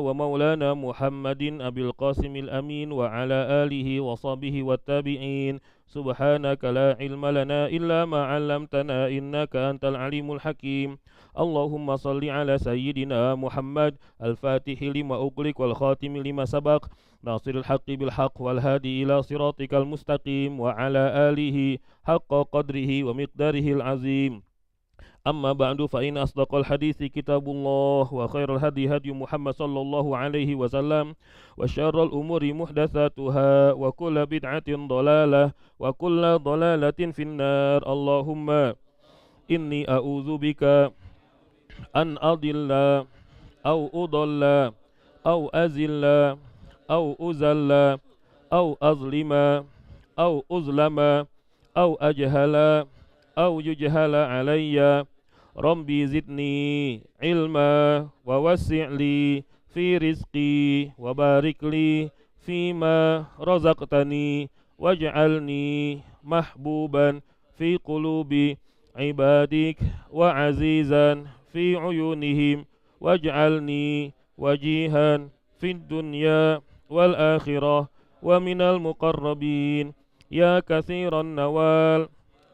ومولانا محمد أبي القاسم الأمين وعلى آله وصحبه والتابعين. سبحانك لا علم لنا إلا ما علمتنا إنك أنت العليم الحكيم. اللهم صل على سيدنا محمد الفاتح لما أغلق والخاتم لما سبق ناصر الحق بالحق والهادي إلى صراطك المستقيم وعلى آله حق قدره ومقداره العظيم. أما بعد فإن أصدق الحديث كتاب الله وخير الهدي هدي محمد صلى الله عليه وسلم وشر الأمور محدثاتها وكل بدعة ضلالة وكل ضلالة في النار. اللهم إني أعوذ بك أن أضل أو أضل أو أزل أو أزل أو أظلم أو أظلم أو أجهل أو يجهل علي. ربي زدني علما ووسع لي في رزقي وبارك لي فيما رزقتني واجعلني محبوبا في قلوب عبادك وعزيزا في عيونهم واجعلني وجيها في الدنيا والآخرة ومن المقربين. يا كثير النوال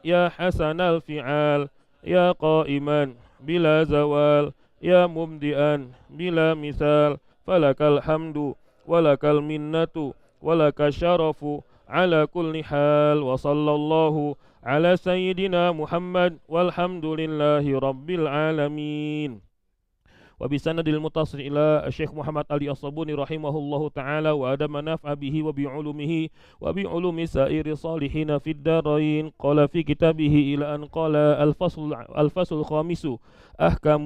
يا حسن الفعال يا قائما بلا زوال يا مبدئا بلا مثال فلك الحمد ولك المنة ولك الشرف على كل حال. وصلى الله على سيدنا محمد والحمد لله رب العالمين. وبسند المتصل إلى الشيخ محمد علي الصابوني رحمه الله تعالى وأدم نفع به وبعلومه وبعلوم سائر الصالحين في الدارين. قال في كتابه إلى أن قال الفصل الخامس أحكام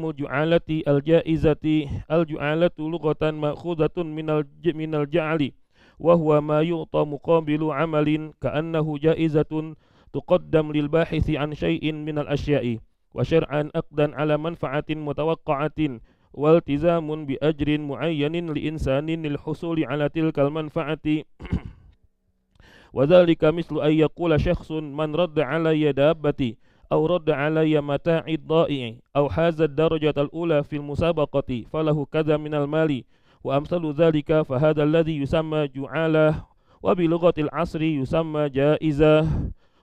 الجعالة الجائزة. الجعالة لغة مأخوذة من الجعل وهو ما يعطى مقابل عمل كأنه جائزة تقدم للباحث عن شيء من الأشياء وشرعا أقدا على منفعة متوقعة والتزام بأجر معين لإنسان للحصول على تلك المنفعة. وذلك مثل أن يقول شخص من رد علي دابتي أو رد علي متاعي الضائع أو حاز الدرجة الأولى في المسابقة فله كذا من المال وأمثل ذلك. فهذا الذي يسمى جعالة وبلغة العصر يسمى جائزة.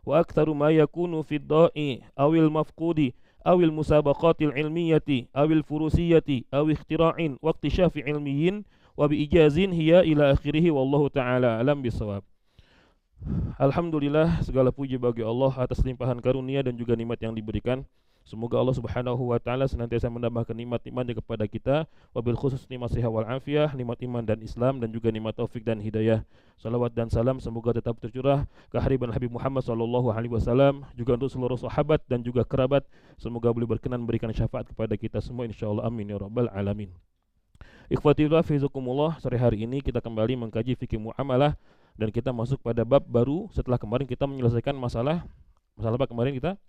وأكثر ما يكون في الضائع أو المفقود أو المسابقات العلمية أو الفروسية أو اختراع واكتشاف علمي وبإجاز هي إلى آخره. والله تعالى أعلم بالصواب. Alhamdulillah, segala puji bagi Allah atas limpahan karunia dan juga nikmat yang diberikan. Semoga Allah Subhanahu wa taala senantiasa menambahkan nikmat-nikmatnya kepada kita, wabil khusus nikmat sehat wal afiah, nikmat iman dan Islam dan juga nikmat taufik dan hidayah. Salawat dan salam semoga tetap tercurah ke hariban Habib Muhammad sallallahu alaihi wasallam, juga untuk seluruh sahabat dan juga kerabat. Semoga beliau berkenan memberikan syafaat kepada kita semua insyaallah, amin ya rabbal alamin. Ikhwatillah fizakumullah, sore hari ini kita kembali mengkaji fikih muamalah dan kita masuk pada bab baru setelah kemarin kita menyelesaikan masalah apa kemarin kita?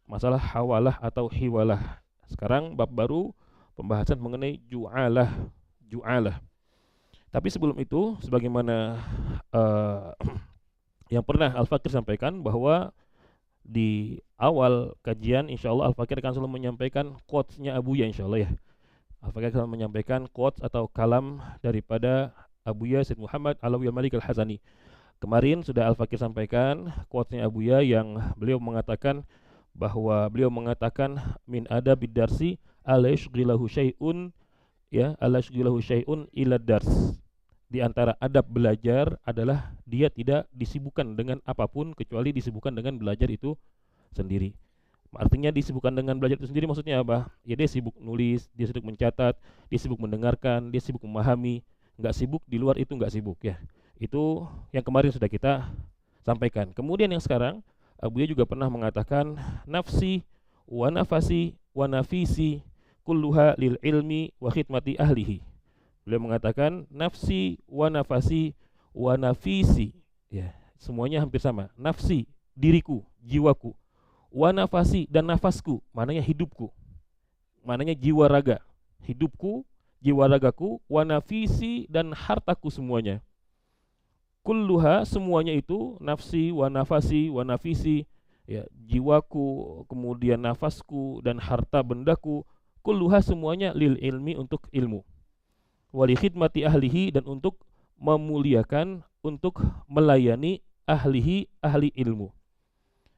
Masalah hawalah atau hiwalah. Sekarang bab baru pembahasan mengenai ju'alah. Tapi sebelum itu, sebagaimana yang pernah Al-Fakir sampaikan bahwa di awal kajian insyaallah Al-Fakir akan selalu menyampaikan quotes-nya Abuya insyaallah ya. Al-Fakir akan menyampaikan quotes atau kalam daripada Abuya Said Muhammad Alawi Al-Malik Al-Hazani. Kemarin sudah Al-Fakir sampaikan quotes-nya Abuya yang beliau mengatakan min adabid darsi ala yashghilahu syai'un ila dars. Di antara adab belajar adalah dia tidak disibukkan dengan apapun kecuali disibukkan dengan belajar itu sendiri. Artinya disibukkan dengan belajar itu sendiri maksudnya apa? Ya dia sibuk nulis, dia sibuk mencatat, dia sibuk mendengarkan, dia sibuk memahami. Enggak sibuk di luar itu enggak sibuk ya. Itu yang kemarin sudah kita sampaikan. Kemudian yang sekarang Abuya juga pernah mengatakan nafsi wa nafasi wa nafisi kulluha lil ilmi wa khidmati ahlihi. Beliau mengatakan nafsi wa nafasi wa nafisi, ya, semuanya hampir sama. Nafsi, diriku, jiwaku. Wa nafasi, dan nafasku, maknanya hidupku. Maknanya jiwa raga, hidupku, jiwa ragaku, wa nafisi, dan hartaku semuanya. Kulluha, semuanya itu, nafsi wa nafasi wa nafisi, ya, jiwaku, kemudian nafasku dan harta bendaku, kulluha semuanya lil ilmi untuk ilmu, wali khidmati ahlihi dan untuk memuliakan, untuk melayani ahlihi, ahli ilmu.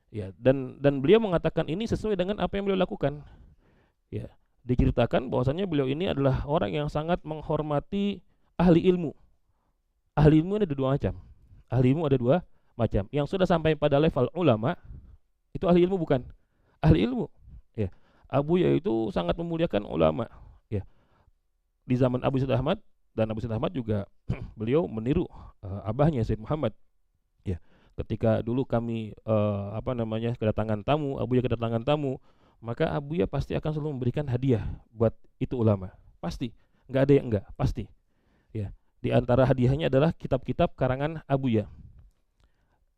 Ya, dan beliau mengatakan ini sesuai dengan apa yang beliau lakukan. Ya, diceritakan bahwasannya beliau ini adalah orang yang sangat menghormati ahli ilmu. Ahli ilmu ada dua macam. Ahli ilmu ada dua macam. Yang sudah sampai pada level ulama itu ahli ilmu bukan? Ahli ilmu. Ya. Abuya itu sangat memuliakan ulama. Ya. Di zaman Abu Sa'id Ahmad, dan Abu Sa'id Ahmad juga beliau meniru abahnya Said Muhammad. Ya. Ketika dulu kami kedatangan tamu, Abuya kedatangan tamu, maka Abuya pasti akan selalu memberikan hadiah buat itu ulama. Pasti. Enggak ada yang enggak, pasti. Ya. Di antara hadiahnya adalah kitab-kitab karangan Abuya.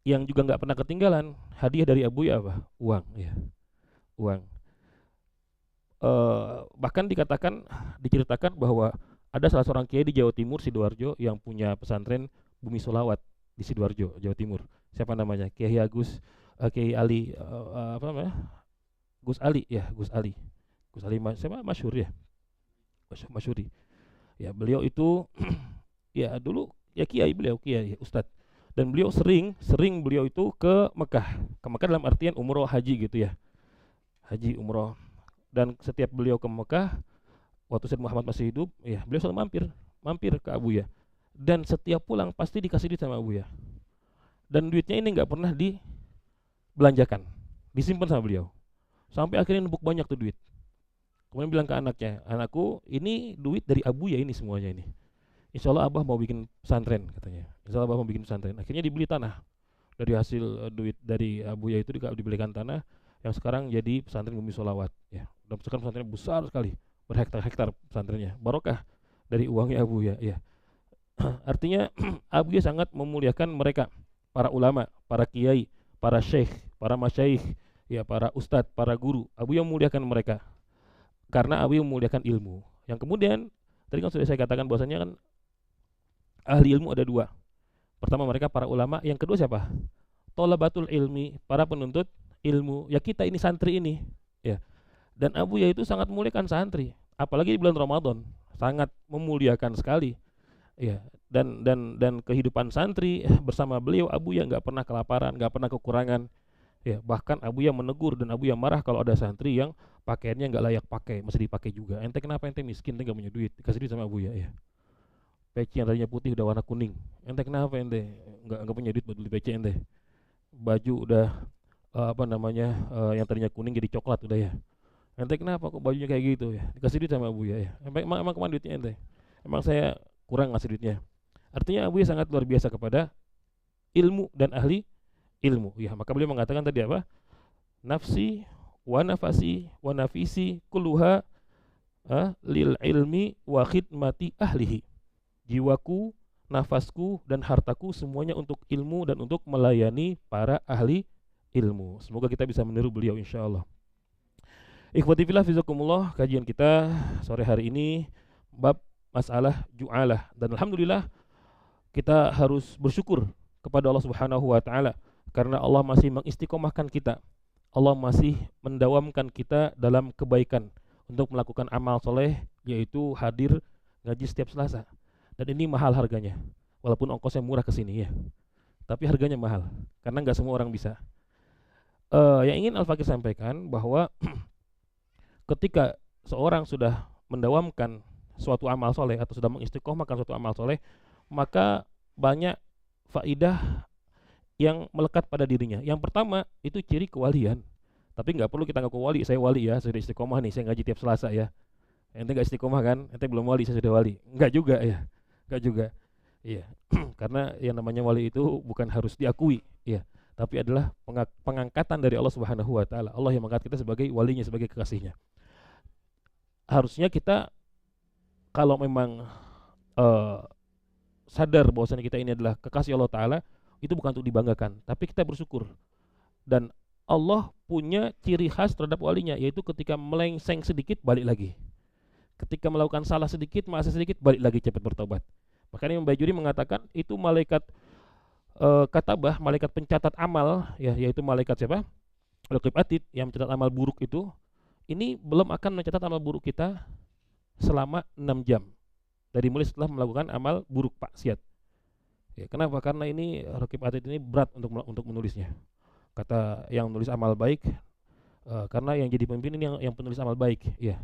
Yang juga enggak pernah ketinggalan, hadiah dari Abuya apa? Uang, ya. Uang. Bahkan diceritakan bahwa ada salah seorang kiai di Jawa Timur, Sidoarjo, yang punya pesantren Bumi Solawat di Sidoarjo, Jawa Timur. Siapa namanya? Kiai Agus, Kiai Ali, Gus Ali, ya, Gus Ali. Gus Ali siapa? Masyhur ya. Masyhuri. Ya, beliau itu ya dulu ya kiai, beliau kiai, ustadz. Dan beliau sering beliau itu ke Mekah. Ke Mekah dalam artian umroh haji gitu ya. Haji umroh. Dan setiap beliau ke Mekah waktu Said Muhammad masih hidup, ya, beliau selalu mampir ke Abuya. Dan setiap pulang pasti dikasih duit sama Abuya. Dan duitnya ini nggak pernah dibelanjakan, disimpan sama beliau. Sampai akhirnya numpuk banyak tuh duit. Kemudian bilang ke anaknya, anakku, ini duit dari Abuya ini semuanya ini. Insya Allah Abah mau bikin pesantren katanya. Insya Allah Abah mau bikin pesantren. Akhirnya dibeli tanah dari hasil duit dari Abuya itu dibelikan tanah yang sekarang jadi pesantren Bumi Solawat. Ya, dan sekarang pesantren besar sekali, berhektar-hektar pesantrennya. Barokah dari uangnya Abuya. Ya, artinya Abuya sangat memuliakan mereka. Para ulama, para kiai, para syekh, para masyaikh, ya, para ustadz, para guru. Abuya memuliakan mereka karena Abuya memuliakan ilmu. Yang kemudian tadi kan sudah saya katakan bahwasanya kan ahli ilmu ada dua. Pertama mereka para ulama, yang kedua siapa? Thalabatul ilmi, para penuntut ilmu. Ya, kita ini santri ini, ya. Dan Abuya itu sangat memuliakan santri, apalagi di bulan Ramadan, sangat memuliakan sekali. Ya, dan kehidupan santri bersama beliau, Abuya nggak pernah kelaparan, nggak pernah kekurangan. Ya, bahkan Abuya menegur dan Abuya marah kalau ada santri yang pakaiannya nggak layak pakai, masih dipakai juga. Ente kenapa ente miskin, ente nggak punya duit? Dikasih duit sama Abuya, ya. Peci yang tadinya putih udah warna kuning. Ente kenapa ente nggak punya duit buat beli peci ente? Baju udah yang tadinya kuning jadi coklat udah, ya. Ente kenapa kok bajunya kayak gitu, ya? Dikasih duit sama Abuya, ya. Emang kemana duitnya ente? Emang saya kurang ngasih duitnya? Artinya Abuya sangat luar biasa kepada ilmu dan ahli ilmu. Ya, maka beliau mengatakan tadi apa? Nafsi wa nafasi wa nafisi kulluha lil ilmi wa khidmati ahlihi. Jiwaku, nafasku dan hartaku semuanya untuk ilmu dan untuk melayani para ahli ilmu. Semoga kita bisa meniru beliau insyaallah. Ikhwati fillah fizakumullah, kajian kita sore hari ini bab masalah ju'alah, dan alhamdulillah kita harus bersyukur kepada Allah Subhanahu wa taala karena Allah masih mengistiqomahkan kita. Allah masih mendawamkan kita dalam kebaikan untuk melakukan amal soleh, yaitu hadir ngaji setiap Selasa. Dan ini mahal harganya, walaupun ongkosnya murah ke sini, ya. Tapi harganya mahal karena nggak semua orang bisa. Yang ingin Al-Fakir sampaikan bahwa ketika seorang sudah mendawamkan suatu amal soleh atau sudah mengistiqomahkan suatu amal soleh, maka banyak faidah yang melekat pada dirinya. Yang pertama itu ciri kewalian. Tapi nggak perlu kita ngaku wali, saya wali ya, sudah istiqomah nih, saya ngaji tiap Selasa ya. Ente nggak istiqomah kan? Ente belum wali, saya sudah wali. Nggak juga ya, nggak juga. Iya, karena yang namanya wali itu bukan harus diakui, ya, tapi adalah pengangkatan dari Allah Subhanahu Wa Taala. Allah yang mengangkat kita sebagai walinya, sebagai kekasihnya. Harusnya kita kalau memang sadar bahwasanya kita ini adalah kekasih Allah Ta'ala, itu bukan untuk dibanggakan, tapi kita bersyukur. Dan Allah punya ciri khas terhadap walinya, yaitu ketika melengseng sedikit, balik lagi. Ketika melakukan salah sedikit, maksiat sedikit, balik lagi, cepat bertobat. Makanya Imam Bajuri mengatakan, itu malaikat katabah, malaikat pencatat amal, ya, yaitu malaikat siapa? Raqib Atid, yang mencatat amal buruk itu ini belum akan mencatat amal buruk kita selama 6 jam dari mulai setelah melakukan amal buruk maksiat. Ya, kenapa? Karena ini Raqib Atid ini berat untuk menulisnya. Kata yang nulis amal baik, karena yang jadi pemimpin ini yang penulis amal baik. Ya,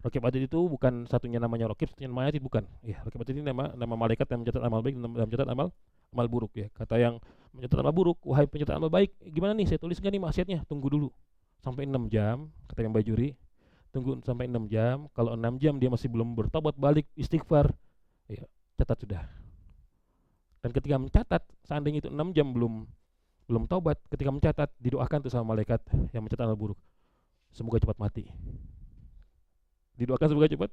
Raqib Atid itu bukan satunya namanya Raqib, satunya namanya Atid, bukan. Ya, Raqib Atid ini nama malaikat yang mencatat amal baik dan mencatat amal buruk. Ya, kata yang mencatat amal buruk, wahai pencatat amal baik, gimana nih saya tulis nggak nih maksiatnya? Tunggu dulu sampai 6 jam, kata yang Bajuri. Tunggu sampai 6 jam. Kalau 6 jam dia masih belum bertobat balik istighfar, ya catat sudah. Dan ketika mencatat, seandainya itu 6 jam belum taubat, ketika mencatat didoakan tuh sama malaikat yang mencatat amal buruk, semoga cepat mati. Didoakan semoga cepat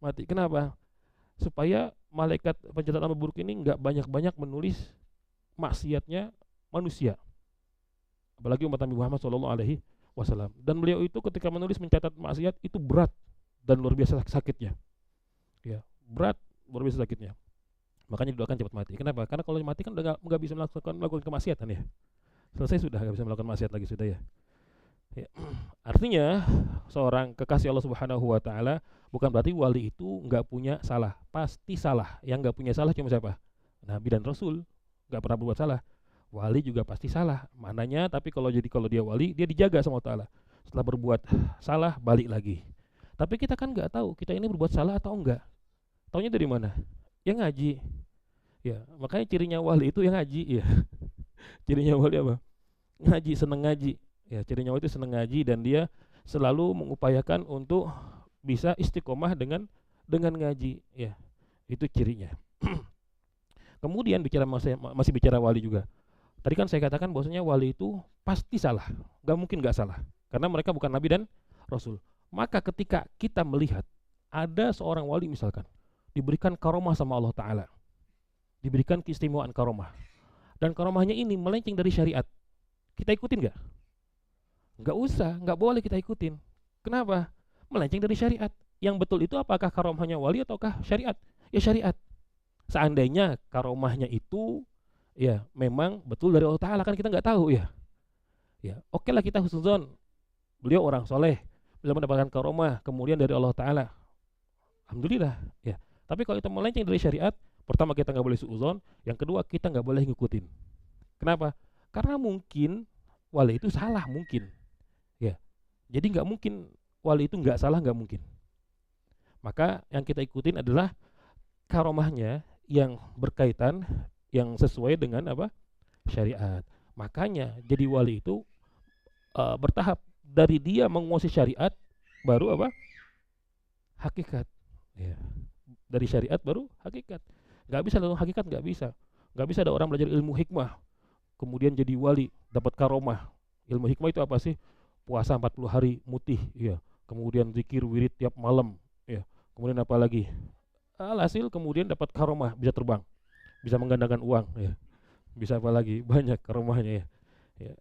mati. Kenapa? Supaya malaikat pencatat amal buruk ini nggak banyak-banyak menulis maksiatnya manusia, apalagi umat Nabi Muhammad SAW. Dan beliau itu ketika menulis mencatat maksiat itu berat dan luar biasa sakitnya. Ya, berat luar biasa sakitnya. Makanya didoakan cepat mati. Kenapa? Karena kalau mati kan udah nggak bisa melakukan kemaksiatan ya. Selesai sudah, nggak bisa melakukan maksiat lagi sudah ya. Ya. Artinya seorang kekasih Allah Subhanahu Wa Taala bukan berarti wali itu nggak punya salah. Pasti salah. Yang nggak punya salah cuma siapa? Nabi dan Rasul. Nggak pernah berbuat salah. Wali juga pasti salah. Maknanya, tapi kalau dia wali, dia dijaga sama Allah Taala. Setelah berbuat salah balik lagi. Tapi kita kan nggak tahu kita ini berbuat salah atau enggak. Taunya dari mana? Yang ngaji. Ya, makanya cirinya wali itu yang ngaji ya. Cirinya wali apa? Ngaji, seneng ngaji. Ya, cirinya wali itu seneng ngaji dan dia selalu mengupayakan untuk bisa istiqomah dengan ngaji ya. Itu cirinya. Kemudian masih bicara wali juga. Tadi kan saya katakan bahwasanya wali itu pasti salah. Gak mungkin gak salah. Karena mereka bukan nabi dan rasul. Maka ketika kita melihat ada seorang wali misalkan diberikan karomah sama Allah Ta'ala, diberikan keistimewaan karomah, dan karomahnya ini melenceng dari syariat, kita ikutin gak? Gak usah, gak boleh kita ikutin. Kenapa? Melenceng dari syariat. Yang betul itu apakah karomahnya wali ataukah syariat? Ya syariat. Seandainya karomahnya itu ya memang betul dari Allah Ta'ala, kan kita gak tahu ya. Ya, oke lah kita husnuzon, beliau orang soleh, beliau mendapatkan karomah kemudian dari Allah Ta'ala, alhamdulillah ya. Tapi kalau itu melenceng dari syariat, pertama kita nggak boleh suuzon, yang kedua kita nggak boleh ngikutin. Kenapa? Karena mungkin wali itu salah mungkin, ya. Jadi nggak mungkin wali itu nggak salah, nggak mungkin. Maka yang kita ikutin adalah karomahnya yang berkaitan, yang sesuai dengan apa? Syariat. Makanya jadi wali itu bertahap, dari dia menguasai syariat baru apa? Hakikat. Ya. Dari syariat baru hakikat. Gak bisa langsung hakikat, gak bisa. Gak bisa ada orang belajar ilmu hikmah kemudian jadi wali, dapat karomah. Ilmu hikmah itu apa sih? Puasa 40 hari mutih, ya. Kemudian zikir wirid tiap malam, ya. Kemudian apa lagi? Alhasil kemudian dapat karomah, bisa terbang, bisa menggandakan uang, ya. Bisa apa lagi? Banyak karomahnya ya. Ya.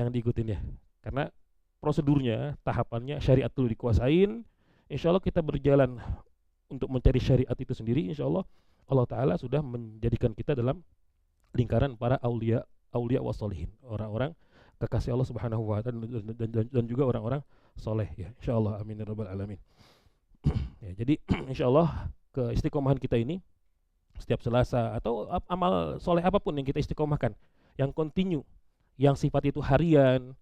Jangan diikutin ya. Karena prosedurnya, tahapannya syariat dulu dikuasain. Insya Allah kita berjalan untuk mencari syariat itu sendiri, insya Allah Allah Ta'ala sudah menjadikan kita dalam lingkaran para aulia wassolihin, orang-orang kekasih Allah Subhanahu wa Ta'ala, dan juga orang-orang soleh ya, insya Allah, amin ya rabbal alamin. Ya, jadi insya Allah keistiqomahan kita ini setiap Selasa atau amal soleh apapun yang kita istiqomahkan, yang kontinu, yang sifat itu harian,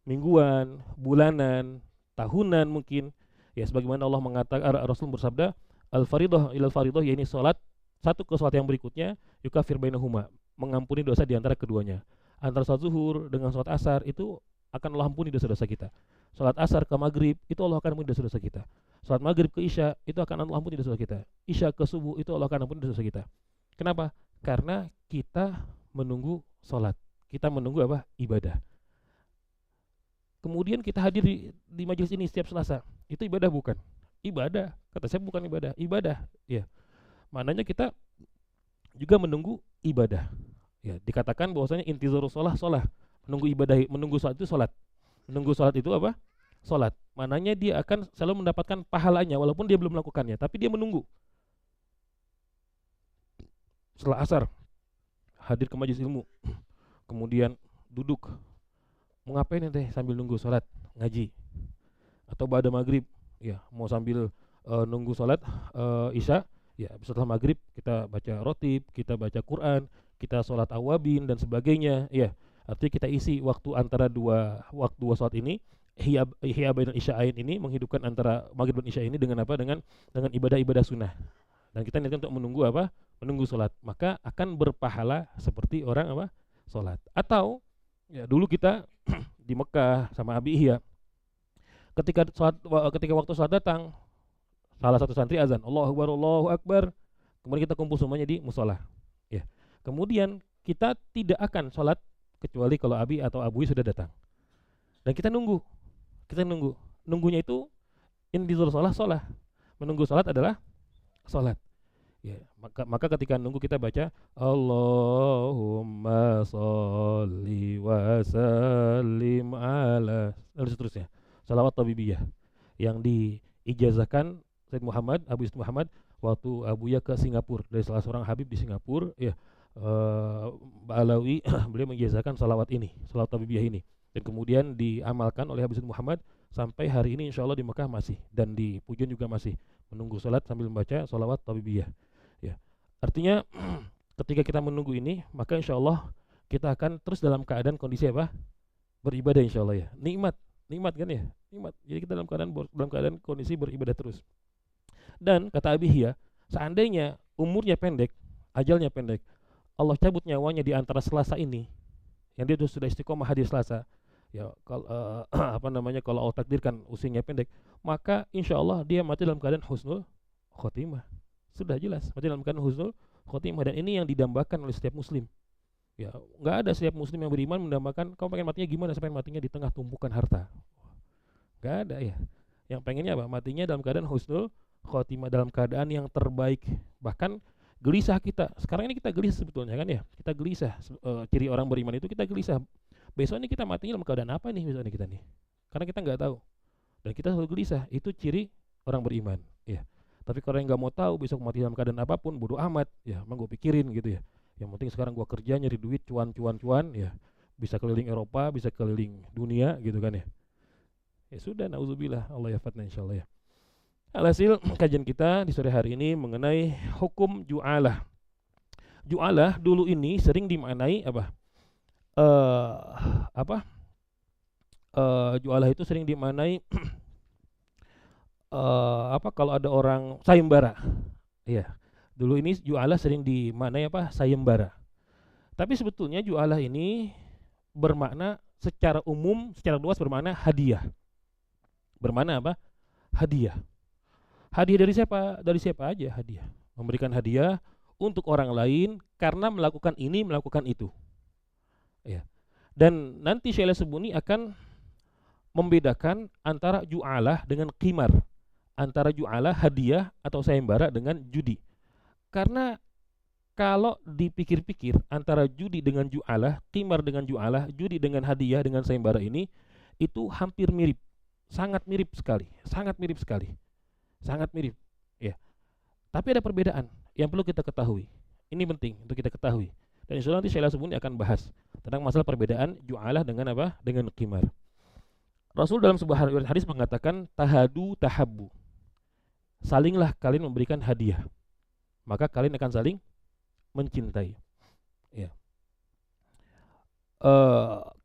mingguan, bulanan, tahunan mungkin ya, sebagaimana Allah mengatakan, Rasul bersabda, al-faridah ilal faridah, yaitu salat satu ke salat yang berikutnya, yukafir bainahuma, mengampuni dosa di antara keduanya. Antara salat zuhur dengan salat asar itu akan Allah ampuni dosa-dosa kita. Salat asar ke maghrib itu Allah akan ampuni dosa-dosa kita. Salat maghrib ke isya itu akan Allah ampuni dosa-dosa kita. Isya ke subuh itu Allah akan ampuni dosa-dosa kita. Kenapa? Karena kita menunggu salat. Kita menunggu apa? Ibadah. Kemudian kita hadir di majelis ini setiap Selasa. Itu ibadah bukan? Ibadah. Kata saya bukan ibadah ya. Maknanya kita juga menunggu ibadah ya. Dikatakan bahwasanya intizarus shalah, menunggu ibadah, menunggu salat itu salat. Menunggu salat itu apa? Salat. Maknanya dia akan selalu mendapatkan pahalanya walaupun dia belum melakukannya, tapi dia menunggu. Setelah asar hadir ke majelis ilmu, kemudian duduk, mau ngapain nih sambil nunggu salat, ngaji. atau ba'da maghrib, ya mau sambil nunggu sholat isya, ya setelah maghrib kita baca rotib, kita baca Quran, kita sholat awabin dan sebagainya, ya. Artinya kita isi waktu antara dua sholat ini, ihya bainal isya'ain ini, menghidupkan antara maghrib dan isya ini dengan apa? Dengan ibadah-ibadah sunnah. Dan kita niatkan untuk menunggu apa? Menunggu sholat. Maka akan berpahala seperti orang apa? Sholat. Atau ya dulu kita di Mekah sama Abi Ihya, ketika waktu sholat datang, salah satu santri azan, Allahu Akbar, Allahu Akbar. Kemudian kita kumpul semuanya di musola. Ya. Kemudian kita tidak akan sholat kecuali kalau Abi atau Abu sudah datang. Dan kita nunggu. Nunggunya itu intizar sholat. Menunggu sholat adalah sholat. Ya, maka ketika nunggu kita baca Allahumma sholli wa sallim ala, dan seterusnya. Salawat tabibiyah yang diijazahkan Said Muhammad, Abu Yusuf Muhammad waktu Abuya ke Singapura, dari salah seorang habib di Singapura, ya, Mbak Alawi beliau mengijazahkan salawat ini, salawat tabibiyah ini, dan kemudian diamalkan oleh Abu Yusuf Muhammad sampai hari ini, insya Allah di Mekah masih, dan di Pujon juga masih menunggu salat sambil membaca salawat tabibiyah. Ya, artinya ketika kita menunggu ini, maka insya Allah kita akan terus dalam keadaan kondisi apa? Beribadah, insya Allah, ya. Nikmat kan, ya, nikmat. Jadi kita dalam keadaan kondisi beribadah terus. Dan kata Abi Ihya, seandainya umurnya pendek, ajalnya pendek, Allah cabut nyawanya di antara Selasa ini, yang dia sudah istiqomah hadir Selasa, ya, kalau kalau Allah takdirkan usianya pendek, maka insya Allah dia mati dalam keadaan husnul khotimah. Sudah jelas mati dalam keadaan husnul khotimah, dan ini yang didambakan oleh setiap muslim. Ya, nggak ada setiap muslim yang beriman mendambakan kamu pengen matinya gimana, sampai matinya di tengah tumpukan harta. Nggak ada, ya. Yang pengennya apa? Matinya dalam keadaan husnul khotimah, dalam keadaan yang terbaik. Bahkan gelisah kita sekarang ini, kita gelisah sebetulnya kan, ya. Kita gelisah, ciri orang beriman itu kita gelisah. Besok ini kita matinya dalam keadaan apa nih besok ini kita nih? Karena kita nggak tahu. Dan kita selalu gelisah. Itu ciri orang beriman, ya. Tapi kalau yang nggak mau tahu besok mati dalam keadaan apapun, bodoh amat, ya, emang gue pikirin gitu, ya. Yang penting sekarang gue kerja nyari duit, cuan, ya. Bisa keliling Eropa, bisa keliling dunia gitu kan, ya. Ya sudah, nauzubillah, Allah yafatna insyaallah, ya. Alhasil kajian kita di sore hari ini mengenai hukum ju'alah. Ju'alah dulu ini sering dimaknai apa? Ju'alah itu sering dimaknai kalau ada orang sayembara. Iya. Dulu ini ju'alah sering dimaknai apa? Sayembara. Tapi sebetulnya ju'alah ini bermakna secara umum, secara luas bermakna hadiah. Bermakna apa? Hadiah. Hadiah dari siapa? Dari siapa aja hadiah. Memberikan hadiah untuk orang lain karena melakukan ini, melakukan itu. Ya. Dan nanti Syekh Al-Subuni akan membedakan antara ju'alah dengan qimar, antara ju'alah hadiah atau sayembara dengan judi. Karena kalau dipikir-pikir antara judi dengan ju'alah, qimar dengan ju'alah, judi dengan hadiah dengan sayembara ini itu hampir mirip, sangat mirip sekali, sangat mirip sekali. Sangat mirip, ya. Tapi ada perbedaan yang perlu kita ketahui. Ini penting untuk kita ketahui. Dan insya Allah nanti Syekh Al-Subuni akan bahas tentang masalah perbedaan ju'alah dengan apa? Dengan qimar. Rasul dalam sebuah hadis mengatakan tahadu tahabbu. Salinglah kalian memberikan hadiah, maka kalian akan saling mencintai. Ya.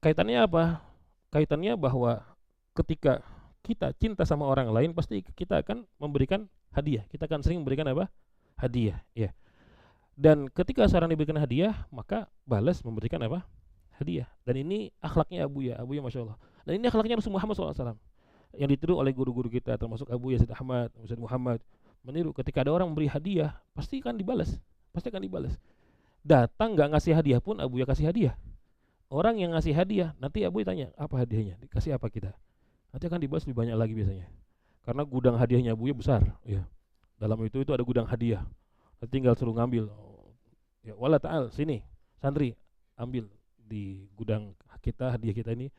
Kaitannya apa? Kaitannya bahwa ketika kita cinta sama orang lain, pasti kita akan memberikan hadiah. Kita akan sering memberikan apa? Hadiah, ya. Dan ketika seorang diberikan hadiah, maka balas memberikan apa? Hadiah. Dan ini akhlaknya Abuya, Masya Allah. Dan ini akhlaknya Rasul Muhammad SAW yang ditiru oleh guru-guru kita, termasuk Abuya Said Ahmad, Said Muhammad, meniru. Ketika ada orang memberi hadiah, pasti akan dibalas. Datang nggak ngasih hadiah pun Abuya kasih hadiah. Orang yang ngasih hadiah, nanti Abuya tanya, apa hadiahnya? Dikasih apa kita? Nanti akan dibahas lebih banyak lagi biasanya. Karena gudang hadiahnya Abuya besar, ya. Dalam itu ada gudang hadiah. Nanti tinggal suruh ngambil. Ya, wala ta'al, sini, santri, ambil di gudang kita, hadiah kita ini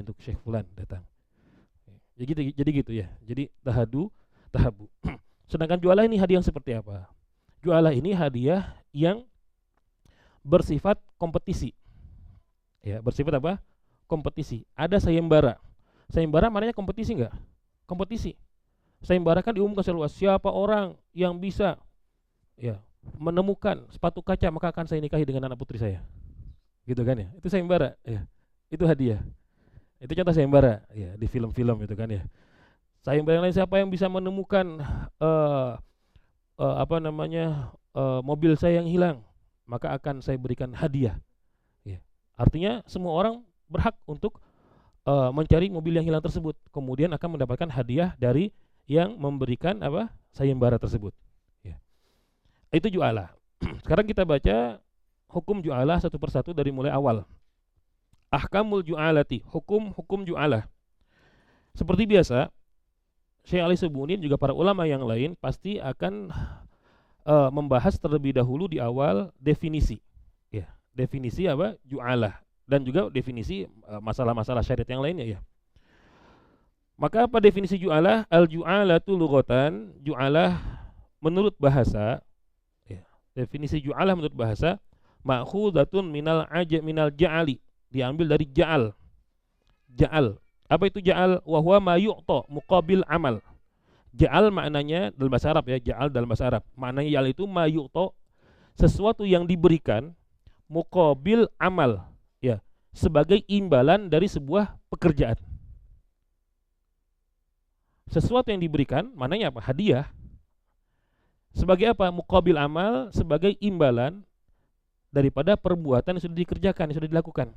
untuk Syekh Fulan datang. Jadi gitu, ya. Jadi tahabu. Sedangkan jualah ini hadiah yang seperti apa? Jualah ini hadiah yang bersifat kompetisi. Ya, bersifat apa? Kompetisi. Ada sayembara. Sayembara maknanya kompetisi enggak? kompetisi. Sayembara kan diumumkan secara luas, siapa orang yang bisa ya menemukan sepatu kaca maka akan saya nikahi dengan anak putri saya. Gitu kan ya. Itu sayembara ya. Itu hadiah. Itu contoh sayembara ya di film-film itu kan ya. Sayembara yang lain, siapa yang bisa menemukan mobil saya yang hilang, maka akan saya berikan hadiah. Ya. Artinya semua orang berhak untuk mencari mobil yang hilang tersebut, kemudian akan mendapatkan hadiah dari yang memberikan sayembara tersebut. Ya. Itu ju'alah. Sekarang kita baca hukum ju'alah satu persatu dari mulai awal. Ahkamul ju'alati, hukum ju'alah. Seperti biasa, Syekh Ali Subunin juga para ulama yang lain pasti akan membahas terlebih dahulu di awal definisi. Ya, definisi ju'alah, dan juga definisi masalah-masalah syariat yang lainnya ya. Maka apa definisi ju'alah? Al-ju'alatu lughatan, ju'alah menurut bahasa ya. Definisi ju'alah menurut bahasa ma'khudatun minal ja'ali, diambil dari ja'al. Ja'al. Apa itu ja'al? Wa huwa ma yu'ta muqabil amal. Ja'al maknanya dalam bahasa Arab ya, ja'al dalam bahasa Arab. Maknanya ja'al itu ma yu'ta, sesuatu yang diberikan muqabil amal ya, sebagai imbalan dari sebuah pekerjaan. Sesuatu yang diberikan, maknanya apa? Hadiah. Sebagai apa? Muqabil amal, sebagai imbalan daripada perbuatan yang sudah dikerjakan, yang sudah dilakukan.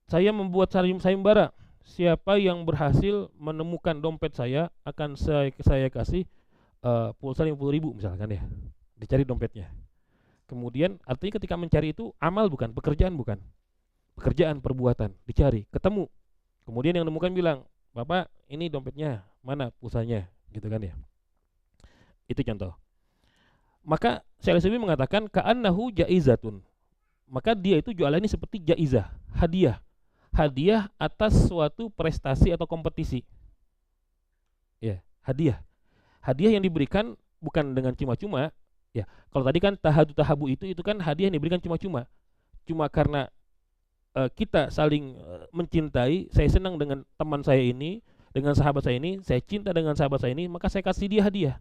Saya membuat sayembara. Siapa yang berhasil menemukan dompet saya akan saya kasih pulsa 50.000 misalkan ya. Dicari dompetnya. Kemudian artinya ketika mencari itu amal bukan, pekerjaan bukan. Pekerjaan, perbuatan, dicari, ketemu. Kemudian yang menemukan bilang, "Bapak, ini dompetnya, mana pulsanya?" Gitu kan ya. Itu contoh. Maka Syekh Al-Utsaimin mengatakan ka'annahu jaizatun. Maka dia itu jualan ini seperti jaizah, hadiah. Hadiah atas suatu prestasi atau kompetisi. Ya, hadiah. Hadiah yang diberikan bukan dengan cuma-cuma. Ya, kalau tadi kan tahabu itu kan hadiah yang diberikan cuma-cuma. Cuma karena kita saling mencintai, saya senang dengan teman saya ini, dengan sahabat saya ini, saya cinta dengan sahabat saya ini, maka saya kasih dia hadiah.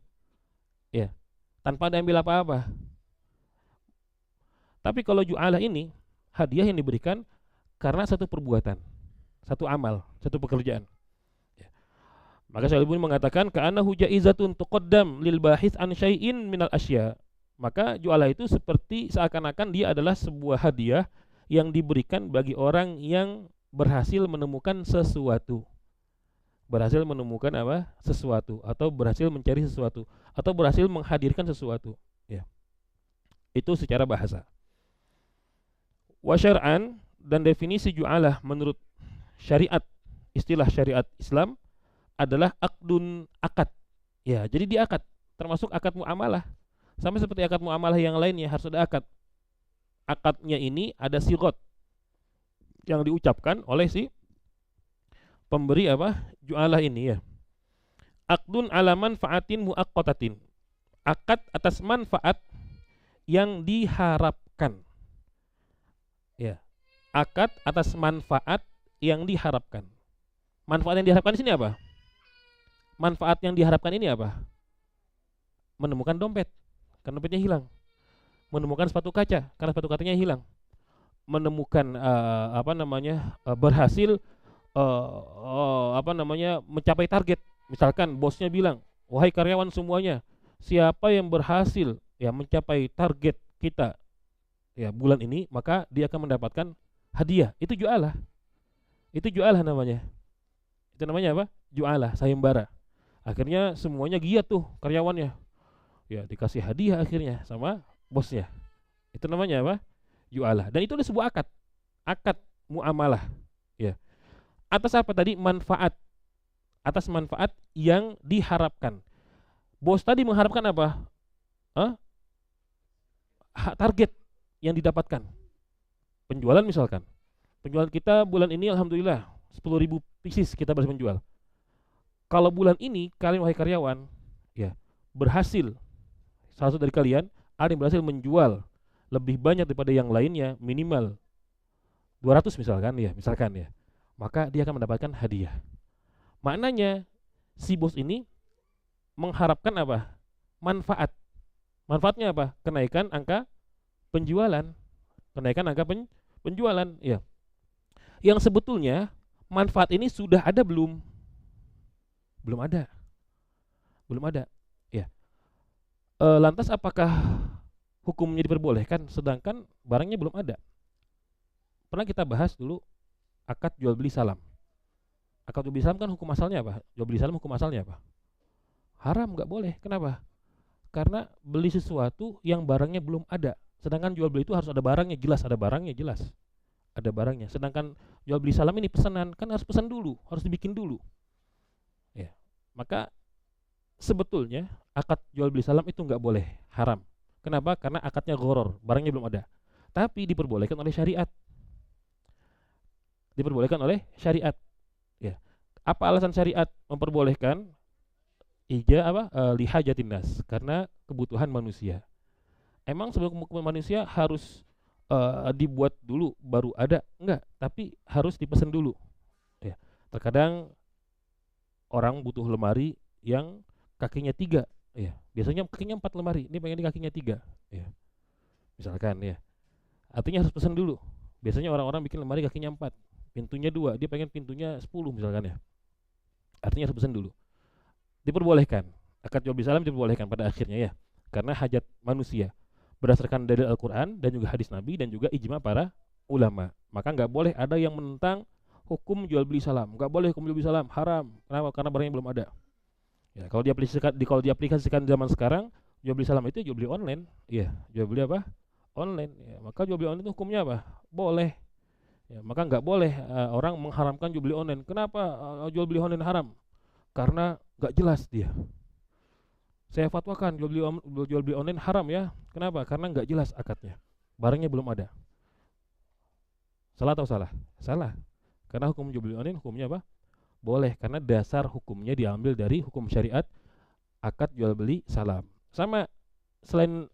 Ya, tanpa diambil apa-apa. Tapi kalau ju'alah ini, hadiah yang diberikan karena satu perbuatan, satu amal, satu pekerjaan. Ya. Maka Syekh Al-Albani mengatakan ka'annahu jaizatun tuqaddam lil bahits an syai'in minal asya. Maka ju'alah itu seperti seakan-akan dia adalah sebuah hadiah yang diberikan bagi orang yang berhasil menemukan sesuatu. Berhasil menemukan sesuatu, atau berhasil mencari sesuatu, atau berhasil menghadirkan sesuatu. Ya. Itu secara bahasa. Wa syar'an, dan definisi ju'alah menurut syariat, istilah syariat Islam adalah akdun, akad. Ya, jadi di akad, termasuk akad muamalah. Sama seperti akad muamalah yang lainnya harus ada akad. Akadnya ini ada sigot yang diucapkan oleh si pemberi ju'alah ini ya. Akdun ala manfaatin muaqqatatin. Akad atas manfaat yang diharapkan. Ya. Akad atas manfaat yang diharapkan. Manfaat yang diharapkan di sini apa? Manfaat yang diharapkan ini apa? Menemukan dompet, karena dompetnya hilang. Menemukan sepatu kaca, karena sepatu kacanya hilang. Menemukan berhasil mencapai target. Misalkan bosnya bilang, "Wahai karyawan semuanya, siapa yang berhasil ya mencapai target kita ya bulan ini, maka dia akan mendapatkan hadiah." Itu ju'alah. Itu ju'alah namanya. Itu namanya apa? Ju'alah, sayembara. Akhirnya semuanya giat tuh karyawannya. Ya, dikasih hadiah akhirnya sama bosnya. Itu namanya apa? Ju'alah. Dan itu adalah sebuah akad. Akad muamalah. Ya. Atas apa tadi? Manfaat. Atas manfaat yang diharapkan. Bos tadi mengharapkan apa? Target yang didapatkan. Penjualan misalkan. Penjualan kita bulan ini alhamdulillah 10.000 pieces kita berhasil menjual. Kalau bulan ini kalian wahai karyawan ya berhasil, salah satu dari kalian ada yang berhasil menjual lebih banyak daripada yang lainnya, minimal 200 misalkan ya. maka dia akan mendapatkan hadiah. Maknanya si bos ini mengharapkan apa? Manfaat. Manfaatnya apa? Kenaikan angka penjualan. Kenaikan angka penjualan, ya. Yang sebetulnya manfaat ini sudah ada belum? Belum ada. Belum ada. Ya. Lantas apakah hukumnya diperbolehkan sedangkan barangnya belum ada? Pernah kita bahas dulu akad jual beli salam. Akad jual beli salam kan hukum asalnya apa? Jual beli salam hukum asalnya apa? Haram, nggak boleh. Kenapa? Karena beli sesuatu yang barangnya belum ada. Sedangkan jual beli itu harus ada barangnya, jelas ada barangnya, jelas ada barangnya. Sedangkan jual beli salam ini pesanan, kan harus pesan dulu, harus dibikin dulu. Ya, maka sebetulnya akad jual beli salam itu nggak boleh, haram. Kenapa? Karena akadnya gharar, barangnya belum ada. Tapi diperbolehkan oleh syariat. Diperbolehkan oleh syariat. Ya. Apa alasan syariat memperbolehkan? Lihajatin nas, karena kebutuhan manusia. Emang sebelum kebutuhan manusia harus dibuat dulu baru ada? Enggak, tapi harus dipesan dulu. Ya. Terkadang orang butuh lemari yang kakinya 3, ya. Biasanya kakinya 4 lemari, ini pengen kakinya 3, ya. Misalkan, ya. Artinya harus pesan dulu. Biasanya orang-orang bikin lemari kakinya 4, pintunya 2, dia pengen pintunya 10 misalkan, ya. Artinya harus pesan dulu. Diperbolehkan. Akad jual beli salam diperbolehkan pada akhirnya, ya. Karena hajat manusia. Berdasarkan dalil Al-Quran dan juga hadis Nabi dan juga ijma para ulama. Maka nggak boleh ada yang menentang hukum jual beli salam. Nggak boleh hukum jual beli salam, haram. Kenapa? Karena barangnya belum ada. Ya, kalau diaplikasikan zaman sekarang, jual beli salam itu jual beli online. Iya, jual beli apa? Online. Ya, maka jual beli online itu hukumnya apa? Boleh. Ya, maka nggak boleh orang mengharamkan jual beli online. Kenapa jual beli online haram? Karena nggak jelas dia. Saya fatwakan jual beli online haram, ya. Kenapa? Karena nggak jelas akadnya. Barangnya belum ada. Salah atau salah? Salah. Karena hukum jual beli online hukumnya apa? Boleh, karena dasar hukumnya diambil dari hukum syariat akad jual beli salam. Sama selain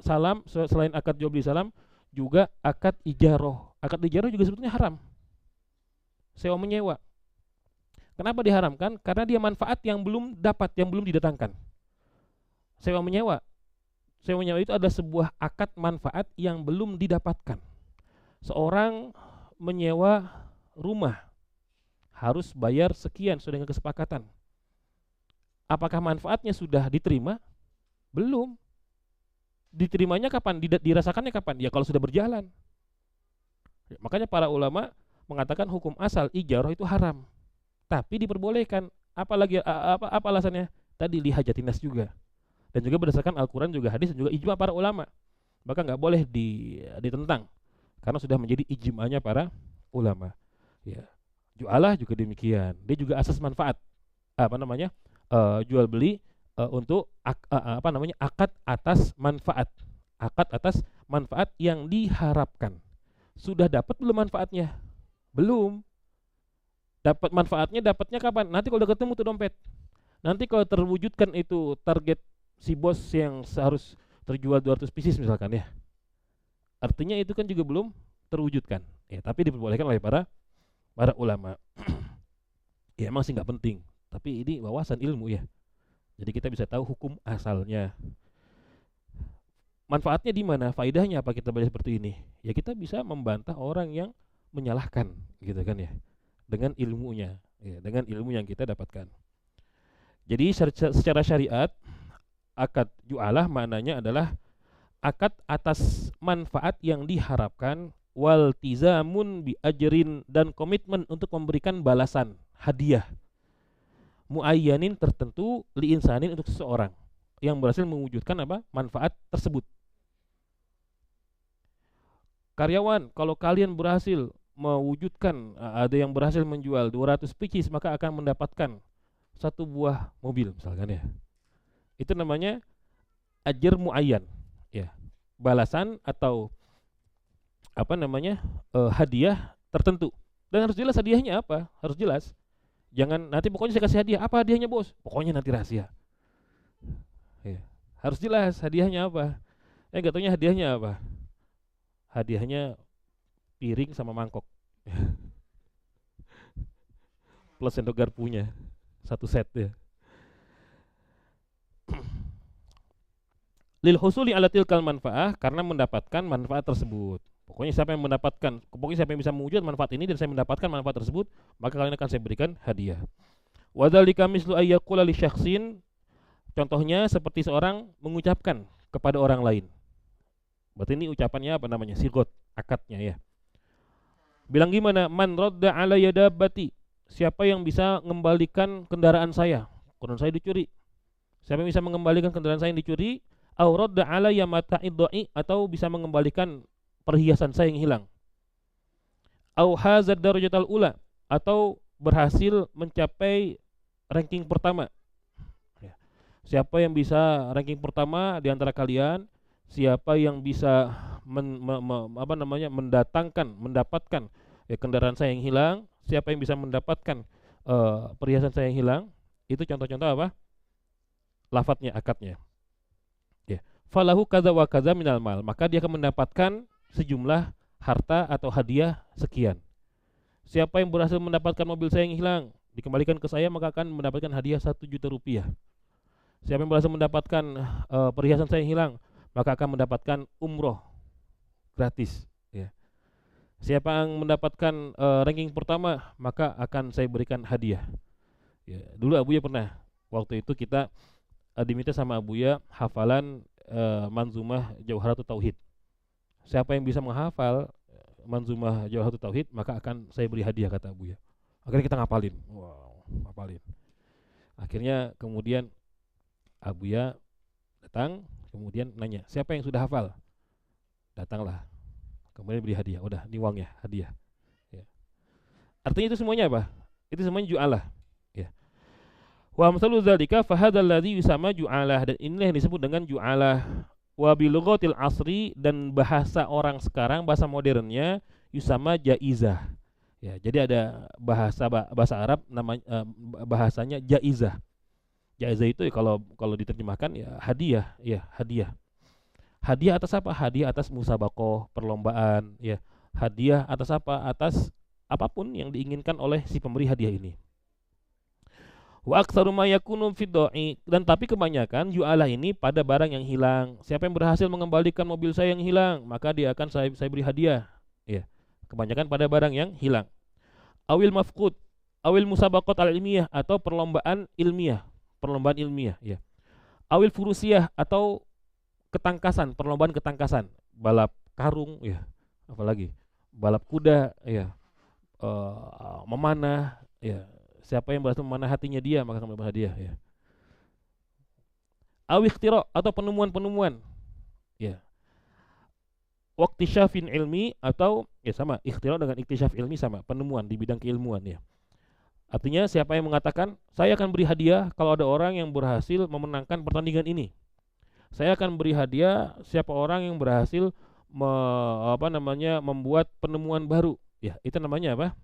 akad jual beli salam juga akad ijaroh. Akad ijaroh juga sebetulnya haram. Sewa menyewa. Kenapa diharamkan? Karena dia manfaat yang belum dapat, yang belum didatangkan. Sewa menyewa. Sewa menyewa itu adalah sebuah akad manfaat yang belum didapatkan. Seorang menyewa rumah harus bayar sekian sudah dengan kesepakatan. Apakah manfaatnya sudah diterima? Belum. Diterimanya kapan? Dirasakannya kapan? Ya kalau sudah berjalan. Makanya para ulama mengatakan hukum asal ijarah itu haram. Tapi diperbolehkan. Apalagi apa alasannya? Tadi lihajatin nas juga. Dan juga berdasarkan Al-Quran juga hadis dan juga ijma para ulama. Maka nggak boleh ditentang karena sudah menjadi ijma'nya para ulama. Ya. Jualah juga demikian. Dia juga asas manfaat. Jual beli untuk akad atas manfaat. Akad atas manfaat yang diharapkan. Sudah dapat belum manfaatnya? Belum. Dapat manfaatnya, dapatnya kapan? Nanti kalau udah ketemu tuh dompet. Nanti kalau terwujudkan itu target si bos yang seharus terjual 200 pieces misalkan, ya. Artinya itu kan juga belum terwujudkan. Ya, tapi diperbolehkan oleh para ulama. Ya emang sih nggak penting, tapi ini wawasan ilmu, ya. Jadi kita bisa tahu hukum asalnya. Manfaatnya di mana? Faidahnya apa kita belajar seperti ini? Ya kita bisa membantah orang yang menyalahkan, gitu kan, ya. Dengan ilmunya, ya, dengan ilmu yang kita dapatkan. Jadi secara syariat akad jualah maknanya adalah akad atas manfaat yang diharapkan, wal tizamun bi ajrin, dan komitmen untuk memberikan balasan, hadiah muayyanin tertentu, li insanin, untuk seseorang yang berhasil mewujudkan apa? Manfaat tersebut. Karyawan, kalau kalian berhasil mewujudkan, ada yang berhasil menjual 200 pieces, maka akan mendapatkan 1 buah mobil misalkan, ya. Itu namanya ajr muayyan, ya. Balasan atau hadiah tertentu. Dan harus jelas hadiahnya apa? Harus jelas. Jangan nanti pokoknya saya kasih hadiah. Apa hadiahnya, bos? Pokoknya nanti rahasia. Ya. Harus jelas hadiahnya apa. Enggak taunya hadiahnya apa? Hadiahnya piring sama mangkok. plus sendok garpunya. Satu set ya. Lil husuli ala tilkal manfaah, karena mendapatkan manfaat tersebut. Pokoknya siapa yang bisa mewujud manfaat ini dan saya mendapatkan manfaat tersebut, maka kalian akan saya berikan hadiah. Wa dzalika mislu ayyaqula li syakhsin, contohnya seperti seorang mengucapkan kepada orang lain. Berarti ini ucapannya apa namanya? Sigot, akadnya ya. Bilang gimana? Man radda ala yadabbati, siapa yang bisa mengembalikan kendaraan saya? Kendaraan saya dicuri. Siapa yang bisa mengembalikan kendaraan saya yang dicuri? Au radda ala yamata'id dha'i, atau bisa mengembalikan perhiasan saya yang hilang. Au hazad darajatal ula, atau berhasil mencapai ranking pertama. Siapa yang bisa ranking pertama di antara kalian? Siapa yang bisa mendapatkan ya, kendaraan saya yang hilang? Siapa yang bisa mendapatkan perhiasan saya yang hilang? Itu contoh-contoh apa? Lafadznya, akadnya. Ya. Falahu kadza wa kadza minal mal, maka dia akan mendapatkan sejumlah harta atau hadiah sekian. Siapa yang berhasil mendapatkan mobil saya yang hilang, dikembalikan ke saya, maka akan mendapatkan hadiah 1 juta rupiah. Siapa yang berhasil mendapatkan perhiasan saya yang hilang, maka akan mendapatkan umroh gratis ya. Siapa yang mendapatkan ranking pertama, maka akan saya berikan hadiah ya. Dulu Abuya pernah, waktu itu kita diminta sama Abuya hafalan Manzumah Jauharatut Tauhid. Siapa yang bisa menghafal Manzumah Jauharatut Tauhid, maka akan saya beri hadiah, kata Abuya. Akhirnya kita ngapalin. Wow, ngapalin. Akhirnya kemudian Abuya datang, kemudian nanya, siapa yang sudah hafal? Datanglah, kemudian beri hadiah. Udah, ini uangnya, hadiah ya. Artinya itu semuanya apa? Itu semuanya ju'alah ya. Wa amsalu dzalika fa hadzal ladzi yusamma ju'alah, dan inilah yang disebut dengan ju'alah. Wa bilughatil asri, dan bahasa orang sekarang, bahasa modernnya yusamma jaizah ya. Jadi ada bahasa Arab namanya bahasanya jaizah. Jaizah itu ya, kalau diterjemahkan ya hadiah ya, hadiah. Hadiah atas apa? Hadiah atas musabaqah, perlombaan ya. Hadiah atas apa? Atas apapun yang diinginkan oleh si pemberi hadiah ini. Wa aktsaru ma yakunu fi dha'i, dan tapi kebanyakan ju'alah ini pada barang yang hilang. Siapa yang berhasil mengembalikan mobil saya yang hilang, maka dia akan saya beri hadiah ya. Kebanyakan pada barang yang hilang. Awil mafqud, awil musabaqat al-ilmiyah, atau perlombaan ilmiah ya. Awil furusiyah, atau ketangkasan, perlombaan ketangkasan, balap karung ya, apalagi balap kuda ya, memanah ya. Siapa yang berhasil memanah hatinya dia, maka akan mendapat hadiah ya. Aw ikhtira, atau penemuan-penemuan ya. Waktisyafin ilmi, atau ya sama, ikhtira dengan iktisyaf ilmi sama, penemuan di bidang keilmuan ya. Artinya siapa yang mengatakan, saya akan beri hadiah kalau ada orang yang berhasil memenangkan pertandingan ini. Saya akan beri hadiah siapa orang yang berhasil membuat penemuan baru. Ya, itu namanya apa?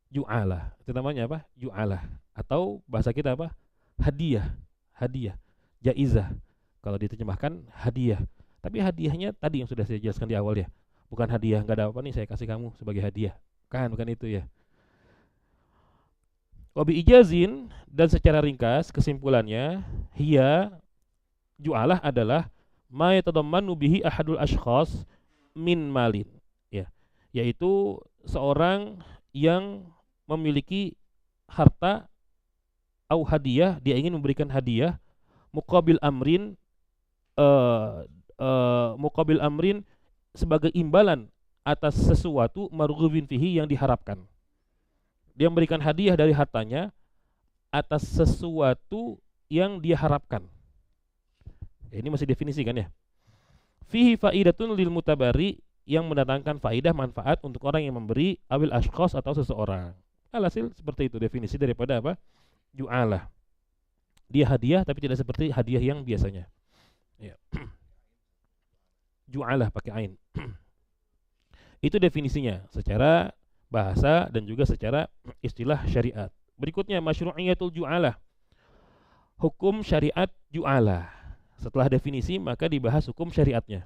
Ju'alah. Itu namanya apa? Ju'alah. Atau bahasa kita apa? Hadiah. Hadiah. Jaizah. Kalau diterjemahkan hadiah. Tapi hadiahnya tadi yang sudah saya jelaskan di awal ya. Bukan hadiah, enggak ada apa nih saya kasih kamu sebagai hadiah. Bukan itu ya. Wabi ijazin, dan secara ringkas kesimpulannya, hiya, ju'alah adalah ma yatadammanu bihi ahadul ashkhas min malin ya, yaitu seorang yang memiliki harta au hadiah, dia ingin memberikan hadiah muqabil amrin sebagai imbalan atas sesuatu marghubin fihi, yang diharapkan. Dia memberikan hadiah dari hartanya atas sesuatu yang dia harapkan. Ya, ini masih definisi kan ya. Fihi faidatun lil mutabari, yang mendatangkan faidah manfaat untuk orang yang memberi, awil ashkhas, atau seseorang. Alhasil seperti itu definisi daripada apa? Ju'alah. Dia hadiah tapi tidak seperti hadiah yang biasanya. Ya. Ju'alah pakai ain. Itu definisinya secara bahasa dan juga secara istilah syariat. Berikutnya masyru'iyatul ju'alah. Hukum syariat ju'alah. Setelah definisi maka dibahas hukum syariatnya.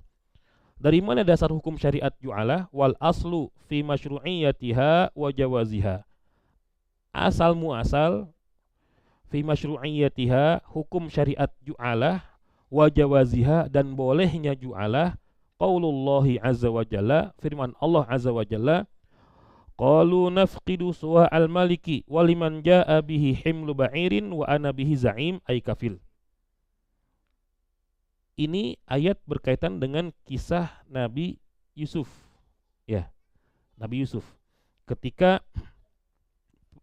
Dari mana dasar hukum syariat ju'alah? Wal aslu fi masyru'iyatiha wa jawaziha. asal muasal fi masyru'iyyatiha, hukum syariat ju'alah, wa jawaziha, dan bolehnya ju'alah, qaulullahi azza wa jalla, firman Allah azza wa jalla, qalu nafqidu suwa'al maliki waliman ja'a bihi himlu ba'irin wa ana bihi za'im ay kafil. Ini ayat berkaitan dengan kisah Nabi Yusuf. Ya, Nabi Yusuf. Ketika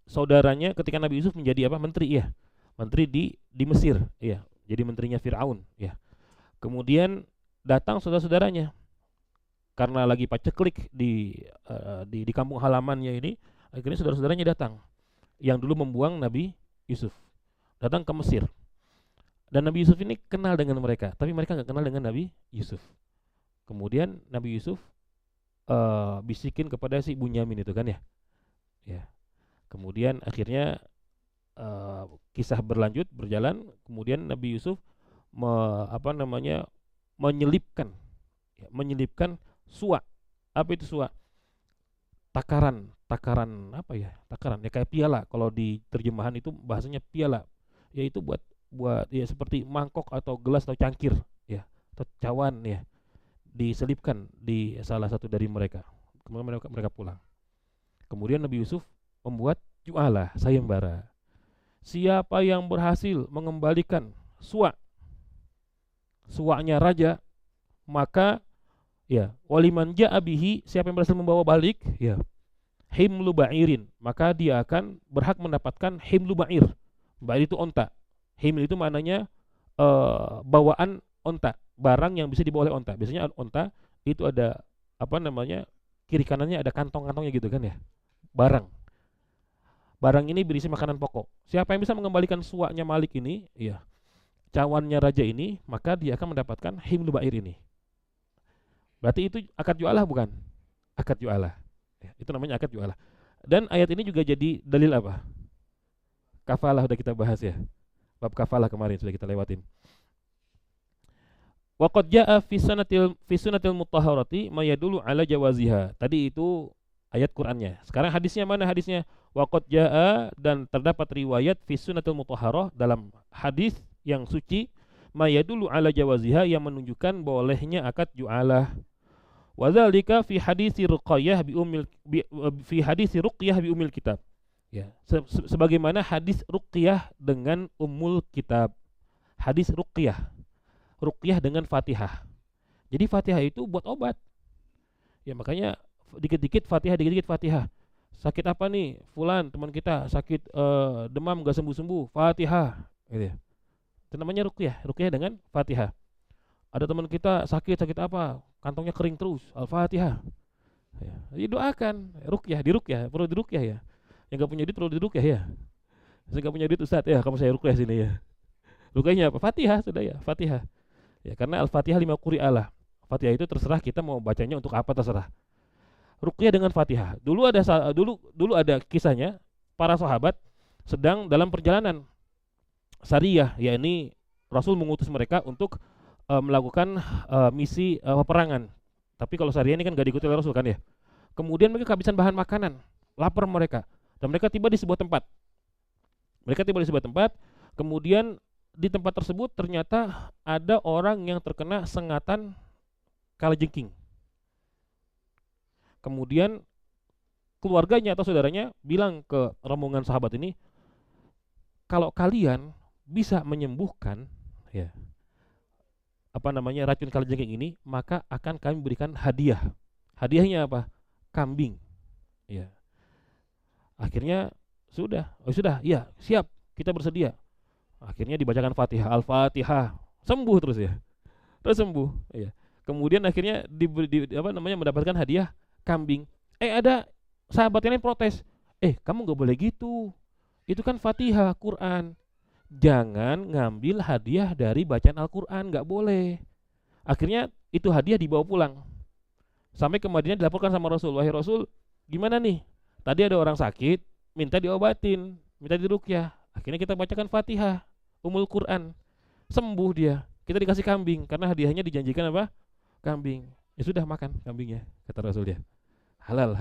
saudaranya, ketika Nabi Yusuf menjadi apa? Menteri, ya. Menteri di Mesir, ya. Jadi menterinya Firaun, ya. Kemudian datang saudara-saudaranya. Karena lagi paceklik di kampung halamannya ini, akhirnya saudara-saudaranya datang yang dulu membuang Nabi Yusuf. Datang ke Mesir. Dan Nabi Yusuf ini kenal dengan mereka, tapi mereka nggak kenal dengan Nabi Yusuf. Kemudian Nabi Yusuf bisikin kepada si Bunyamin itu kan, ya. Ya. Kemudian akhirnya kisah berjalan. Kemudian Nabi Yusuf menyelipkan suwa. Apa itu suwa? Takaran apa ya? Takaran ya, kayak piala. Kalau di terjemahan itu bahasanya piala, yaitu buat ya seperti mangkok atau gelas atau cangkir, ya, atau cawan, ya, diselipkan di salah satu dari mereka. Kemudian mereka pulang. Kemudian Nabi Yusuf membuat ju'alah, sayembara. Siapa yang berhasil mengembalikan suwanya raja, maka ya, waliman ja'a bihi, siapa yang berhasil membawa balik, ya, himlu ba'irin, maka dia akan berhak mendapatkan himlu ba'ir. Ba'ir itu onta. Himlu itu maknanya bawaan onta, barang yang bisa dibawa oleh onta. Biasanya onta itu ada kiri kanannya ada kantong-kantongnya gitu kan, ya. Barang ini berisi makanan pokok. Siapa yang bisa mengembalikan suwanya Malik ini, ya, cawannya raja ini, maka dia akan mendapatkan himlu ba'ir ini. Berarti itu akad ju'alah bukan? Akad ju'alah. Ya, itu namanya akad ju'alah. Dan ayat ini juga jadi dalil apa? Kafalah udah kita bahas, ya. Bab kafalah kemarin sudah kita lewatin. Wa qad jaa'a fi sunnatil mutahharati ma yadullu ala jawaziha. Tadi itu ayat Qur'annya. Sekarang hadisnya mana hadisnya? Wa qad jaa'a, dan terdapat riwayat fi sunnatil mutahharah, dalam hadis yang suci, ma yadullu ala jawaziha, yang menunjukkan bolehnya akad ju'alah. Wa dzalika fi hadisi Ruqayyah bi ummil kitab. Ya, sebagaimana hadis Ruqyah dengan Ummul Kitab. Hadis Ruqyah dengan Fatihah. Jadi Fatihah itu buat obat. Ya, makanya dikit-dikit Fatihah. Sakit apa nih? Fulan teman kita sakit demam gak sembuh-sembuh, Fatihah, gitu ya. Itu namanya Ruqyah dengan Fatihah. Ada teman kita sakit apa? Kantongnya kering terus, Al-Fatihah. Ya, didoakan, diruqyah, perlu diruqyah, ya. Yang gak punya duit perlu diruqyah, ya. Saya gak punya duit, Ustaz, ya, kamu saya ruqyah sini, ya. Ruqyahnya apa? Fatihah, sudah, ya, Fatihah. Ya, karena Al-Fatihah 5 quri'alah. Fatihah itu terserah kita mau bacanya untuk apa, terserah. Ruqyah dengan Fatihah. Dulu ada kisahnya, para sahabat sedang dalam perjalanan Sariyah, yakni Rasul mengutus mereka untuk melakukan misi peperangan. Tapi kalau Sariyah ini kan gak diikuti oleh Rasul kan, ya. Kemudian mereka kehabisan bahan makanan, lapar mereka. Dan mereka tiba di sebuah tempat. Kemudian di tempat tersebut ternyata ada orang yang terkena sengatan kalajengking. Kemudian keluarganya atau saudaranya bilang ke rombongan sahabat ini, kalau kalian bisa menyembuhkan, ya, racun kalajengking ini, maka akan kami berikan hadiah. Hadiahnya apa? Kambing. Ya. Akhirnya sudah, ya, siap, kita bersedia. Akhirnya dibacakan Fatihah, Al-Fatihah, sembuh terus, ya. Terus sembuh, ya. Kemudian akhirnya mendapatkan hadiah kambing. Ada sahabat yang protes. Kamu gak boleh gitu. Itu kan Fatihah, Quran. Jangan ngambil hadiah dari bacaan Al-Quran, gak boleh. Akhirnya itu hadiah dibawa pulang. Sampai ke Madinah dilaporkan sama Rasul. Wahai Rasul, gimana nih? Tadi ada orang sakit, minta diobatin, minta diruqyah. Akhirnya kita bacakan Fatihah, Ummul Quran. Sembuh dia. Kita dikasih kambing karena hadiahnya dijanjikan apa? Kambing. Ya sudah, makan kambingnya, kata Rasul dia. Halal.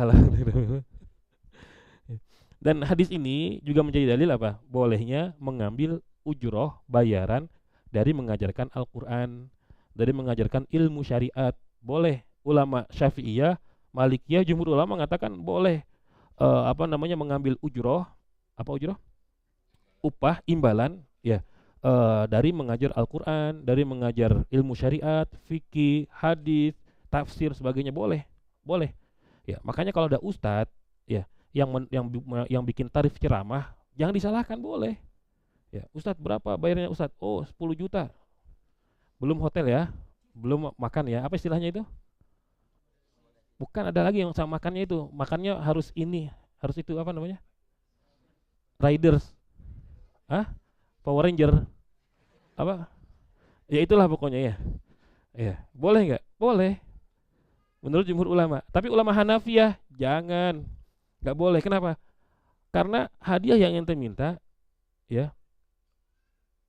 Dan hadis ini juga menjadi dalil apa? Bolehnya mengambil ujroh, bayaran dari mengajarkan Al-Quran, dari mengajarkan ilmu syariat. Boleh. Ulama Syafi'iyah, Malikiyah, jumhur ulama mengatakan boleh mengambil ujroh, apa ujroh? Upah, imbalan, ya, dari mengajar Al-Quran, dari mengajar ilmu syariat, fikih, hadis, tafsir, sebagainya boleh, boleh. Ya, makanya kalau ada ustadz, ya, yang bikin tarif ceramah, jangan disalahkan, boleh. Ya, ustadz berapa bayarnya ustadz? Oh, 10 juta. Belum hotel ya, belum makan ya. Apa istilahnya itu? Bukan, ada lagi yang sama makannya itu. Makannya harus ini, harus itu apa namanya? Riders. Hah? Power Ranger. Apa? Ya itulah pokoknya ya. Ya, boleh nggak? Boleh. Menurut jumhur ulama. Tapi ulama Hanafiyah jangan. Nggak boleh. Kenapa? Karena hadiah yang ente minta, ya,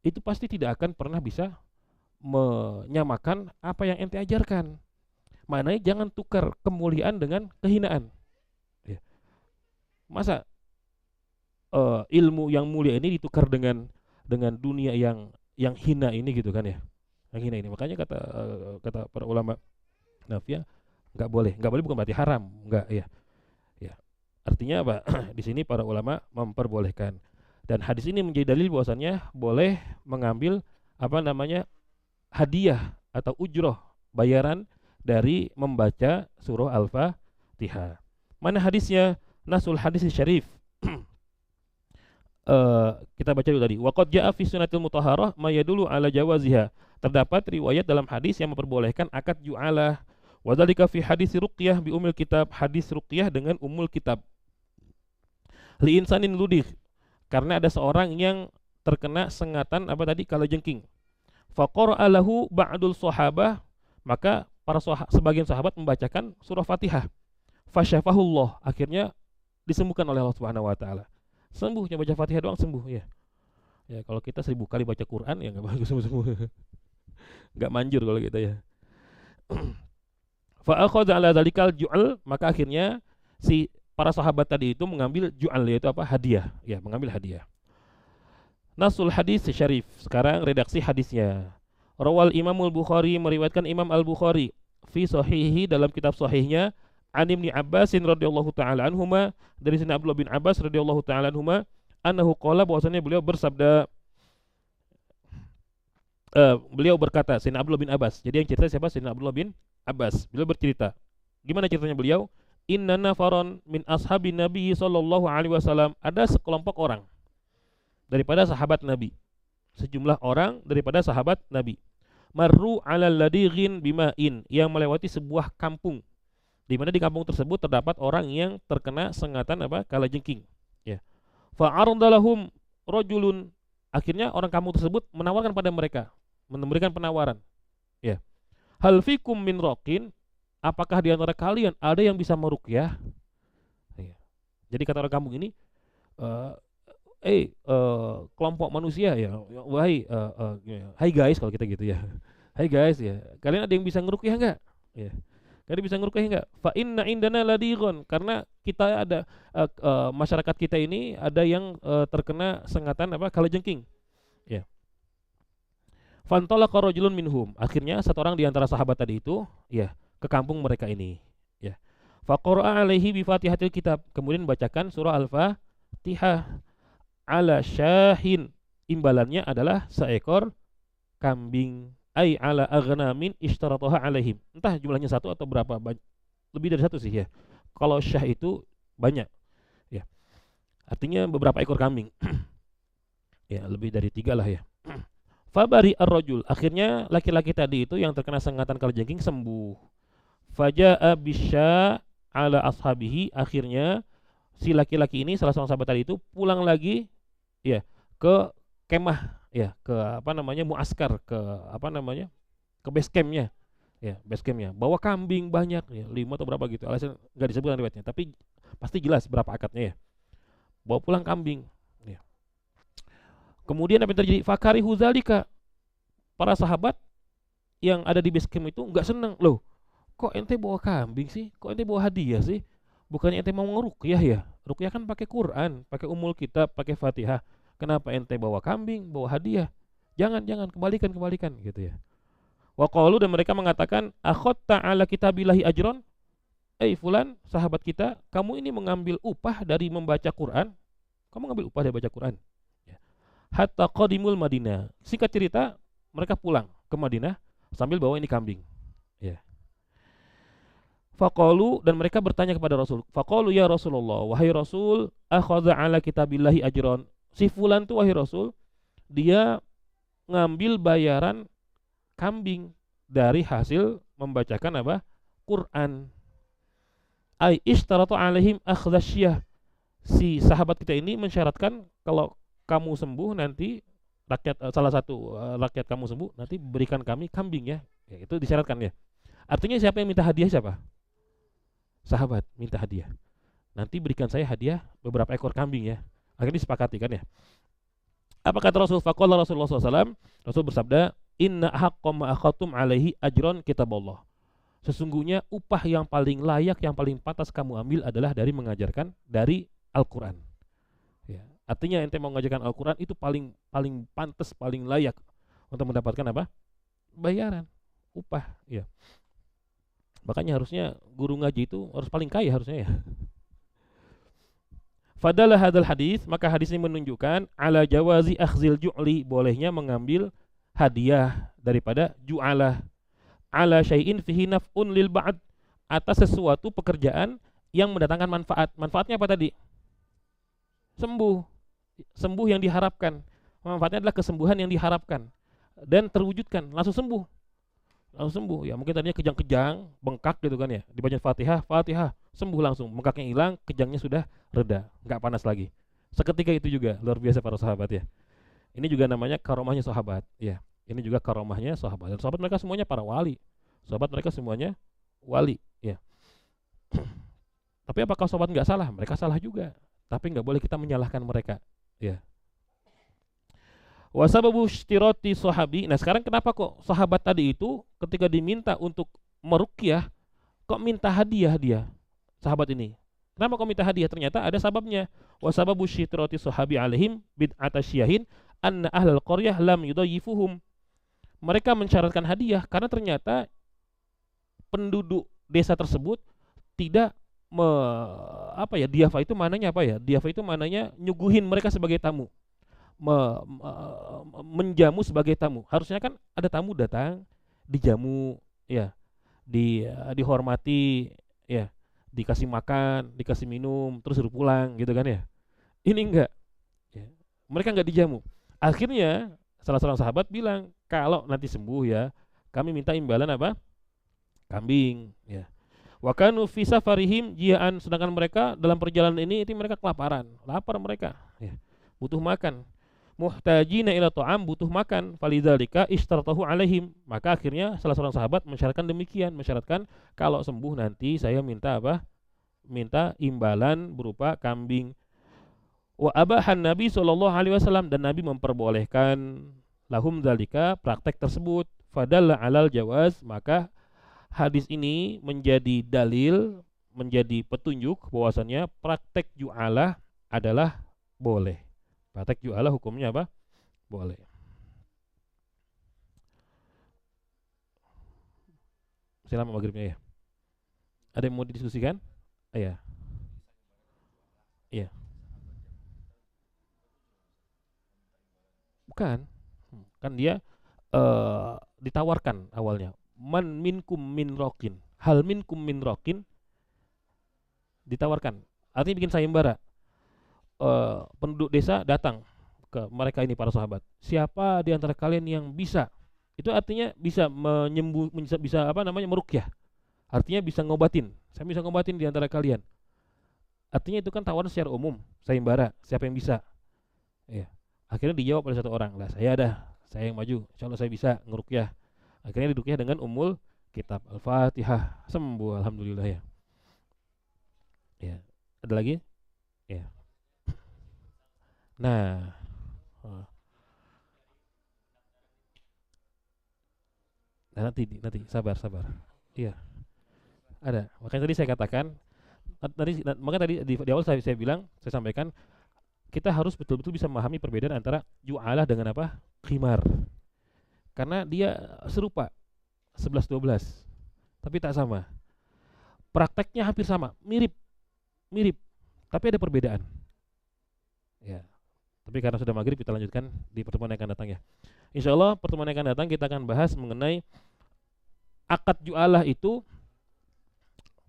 itu pasti tidak akan pernah bisa menyamakan apa yang ente ajarkan. Maknanya jangan tukar kemuliaan dengan kehinaan. Ya. Masa ilmu yang mulia ini ditukar dengan dunia yang hina ini gitu kan ya? Yang hina ini. Makanya kata para ulama Nafiyah nggak boleh bukan berarti haram, nggak ya. Ya. Artinya apa? Di sini para ulama memperbolehkan. Dan hadis ini menjadi dalil bahwasannya boleh mengambil hadiah atau ujroh, bayaran dari membaca surah Al-Fatihah. Mana hadisnya? Nasul hadis syarif. Kita baca dulu tadi. Waqad ja'a fi sunnatil mutahharah ma yadullu ala jawaziha. Terdapat riwayat dalam hadis yang memperbolehkan akad ju'alah. Wa dzalika fi hadis ruqyah bi umul kitab. Hadis ruqyah dengan umul kitab. Li insanin ludih. Karena ada seorang yang terkena sengatan kalajengking. Faqara'a lahu ba'dul sahabah, maka sebagian sahabat membacakan surah Fatihah. Fasyafahullah, akhirnya disembuhkan oleh Allah Subhanahu wa taala. Sembuh, baca Fatihah doang sembuh ya. Ya kalau kita 1000 kali baca Quran ya enggak bagus sembuh. Enggak manjur kalau kita ya. Fa akhadha ala dzalikal ju'al, maka akhirnya si para sahabat tadi itu mengambil ju'al, yaitu apa? Hadiah. Ya, mengambil hadiah. Nasul hadis syarif. Sekarang redaksi hadisnya. Rawal Imamul Bukhari, meriwayatkan Imam Al-Bukhari fi sahihi, dalam kitab sahihnya, an Ibnu Abbasin radhiyallahu taala anhuma, dari Sayyidina Abdullah bin Abbas radhiyallahu taala anhuma, annahu qala, bahwasanya beliau bersabda, beliau berkata, Sayyidina Abdullah bin Abbas. Jadi yang cerita siapa? Sayyidina Abdullah bin Abbas. Beliau bercerita. Gimana ceritanya beliau? Inna nafaron min ashabin Nabi sallallahu alaihi wasallam, ada sekelompok orang daripada sahabat Nabi. Sejumlah orang daripada sahabat Nabi. Marru 'alal ladighin bima'in, yang melewati sebuah kampung, di mana di kampung tersebut terdapat orang yang terkena sengatan kalajengking. Ya. Fa ardalahum rajulun, akhirnya orang kampung tersebut menawarkan pada mereka, memberikan penawaran. Ya. Hal fikum min raqin, apakah di antara kalian ada yang bisa meruqyah? Ya. Jadi kata orang kampung ini, kelompok manusia ya, wahai hai guys, kalau kita gitu ya. Hai guys ya, kalian ada yang bisa ngeruqyah enggak? Ya. Kalian bisa ngeruqyah enggak? Fa inna indana ladighun, karena kita ada masyarakat kita ini ada yang terkena sengatan kalajengking. Ya. Fantalaqa rajulun minhum, akhirnya satu orang di antara sahabat tadi itu ya ke kampung mereka ini, ya. Faqara'a alaihi bi Fatihatil kitab, kemudian bacakan surah Al-Fatihah. Ala syahin, imbalannya adalah seekor kambing. Ai ala aghnamin ishtarataha alaihim, entah jumlahnya satu atau berapa, lebih dari satu sih ya. Kalau syah itu banyak ya, artinya beberapa ekor kambing. Ya lebih dari 3 lah ya. Fabari ar-rajul, akhirnya laki-laki tadi itu yang terkena sengatan kalajengking sembuh. Faja'a bisya ala ashabihi, akhirnya si laki-laki ini, salah seorang sahabat tadi itu pulang lagi ya ke kemah ya, ke muaskar, ke ke base campnya ya, base campnya bawa kambing banyak ya, 5 atau berapa gitu, alasan nggak disebutkan riwayatnya, tapi pasti jelas berapa akadnya ya, bawa pulang kambing ya. Kemudian apa yang terjadi? Fakari huzalika, para sahabat yang ada di base camp itu nggak senang, loh kok ente bawa kambing sih, kok ente bawa hadiah sih, bukannya ente mau ngeruqyah ya? Ruqyah kan pakai Quran, pakai Ummul Kitab, pakai Fatihah. Kenapa ente bawa kambing, bawa hadiah? Jangan, kembalikan gitu ya. Wa qalu, dan mereka mengatakan, akhatta ala kitabillahi ajron? Fulan, sahabat kita, kamu ini mengambil upah dari membaca Quran? Kamu ngambil upah dari baca Quran? Ya. Hatta qadimul Madinah. Singkat cerita, mereka pulang ke Madinah sambil bawa ini kambing. Ya. Faqalu, dan mereka bertanya kepada Rasul. Faqalu ya Rasulullah, wahai Rasul, akhadha ala kitabillahi ajron. Si fulan tuh wahai Rasul, dia ngambil bayaran kambing dari hasil membacakan apa? Quran. Ai ishtaratu alaihim akhdhasyah. Si sahabat kita ini mensyaratkan kalau kamu sembuh nanti salah satu rakyat kamu sembuh nanti berikan kami kambing ya. Itu disyaratkan ya. Artinya siapa yang minta hadiah siapa? Sahabat minta hadiah. Nanti berikan saya hadiah beberapa ekor kambing ya. Akhirnya disepakati kan ya. Apa kata Rasul? Faqala Rasulullah SAW, Rasul bersabda, inna haqqa ma akhadtum alaihi ajron kitaballah. Sesungguhnya upah yang paling layak, yang paling pantas kamu ambil adalah dari mengajarkan dari Al-Quran. Ya. Artinya ente mau mengajarkan Al-Quran itu paling pantas, paling layak untuk mendapatkan apa? Bayaran, upah. Ya. Makanya harusnya guru ngaji itu harus paling kaya harusnya ya. Fadalah hadal hadis, maka hadis ini menunjukkan ala jawazi akhzil ju'li, bolehnya mengambil hadiah daripada ju'alah, ala syai'in fihi naf'un lil ba'd, atas sesuatu pekerjaan yang mendatangkan manfaat. Manfaatnya apa tadi? Sembuh yang diharapkan. Manfaatnya adalah kesembuhan yang diharapkan dan terwujudkan, langsung sembuh ya. Mungkin tadinya kejang-kejang, bengkak gitu kan ya, dibaca Fatihah, sembuh langsung, bengkaknya hilang, kejangnya sudah reda, nggak panas lagi. Seketika itu juga luar biasa para sahabat ya. Ini juga namanya karomahnya sahabat ya. Ini juga karomahnya sahabat. Dan sahabat mereka semuanya para wali. Sahabat mereka semuanya wali ya. Tapi apakah sahabat nggak salah? Mereka salah juga. Tapi nggak boleh kita menyalahkan mereka ya. Wasababu ishtirati sahabi. Nah sekarang kenapa kok sahabat tadi itu ketika diminta untuk meruqyah kok minta hadiah dia, sahabat ini? Kenapa kok minta hadiah? Ternyata ada sababnya. Wasababu ishtirati sahabi alaihim bid'atasyahin anna ahlal qaryah lam yudayifuhum. Mereka mensyaratkan hadiah karena ternyata penduduk desa tersebut tidak diafa itu mananya apa ya? Diafa itu mananya nyuguhin mereka sebagai tamu. Menjamu sebagai tamu. Harusnya kan ada tamu datang, dijamu ya, dihormati ya, dikasih makan, dikasih minum, terus suruh pulang gitu kan ya. Ini enggak ya. Mereka enggak dijamu. Akhirnya salah seorang sahabat bilang, kalau nanti sembuh ya, kami minta imbalan apa? Kambing ya. Wa kanu fi safarihim jiaan, sedangkan mereka dalam perjalanan ini itu mereka kelaparan, lapar mereka ya. Butuh makan. Muhtajina ila ta'am, butuh makan. Falidzalika ishtaratahu alaihim. Maka akhirnya salah seorang sahabat mensyaratkan demikian, mensyaratkan kalau sembuh nanti saya minta apa? Minta imbalan berupa kambing. Wa abahan Nabi sallallahu alaihi wasallam, dan Nabi memperbolehkan lahum dzalika, praktek tersebut. Fadalla alal jawaz, maka hadis ini menjadi dalil, menjadi petunjuk bahwasannya praktek ju'alah adalah boleh. Praktek ju'alah hukumnya apa? Boleh. Silakan maghribnya ya. Ada yang mau didiskusikan? Iya. Iya. Bukan. Kan dia ditawarkan awalnya. Man minkum min rokin. Hal minkum min rokin, ditawarkan. Artinya bikin sayembara. Penduduk desa datang ke mereka ini para sahabat. Siapa di antara kalian yang bisa? Itu artinya bisa bisa apa namanya, meruqyah. Artinya bisa ngobatin. Saya bisa ngobatin di antara kalian. Artinya itu kan tawaran secara umum, sayembara, siapa yang bisa? Ya. Akhirnya dijawab oleh satu orang, lah saya yang maju. Insyaallah saya bisa ngeruqyah. Akhirnya diruqyah dengan Ummul Kitab, Al-Fatihah, sembuh alhamdulillah ya. Ya. Ada lagi? Ya. Nah, nanti sabar. Iya, ada. Makanya tadi saya katakan Maka tadi di awal saya bilang, saya sampaikan kita harus betul-betul bisa memahami perbedaan antara ju'alah dengan apa? Khimar. Karena dia serupa 11-12, tapi tak sama. Prakteknya hampir sama, mirip, tapi ada perbedaan. Ya. Tapi karena sudah maghrib kita lanjutkan di pertemuan yang akan datang ya. Insya Allah pertemuan yang akan datang kita akan bahas mengenai akad ju'alah itu.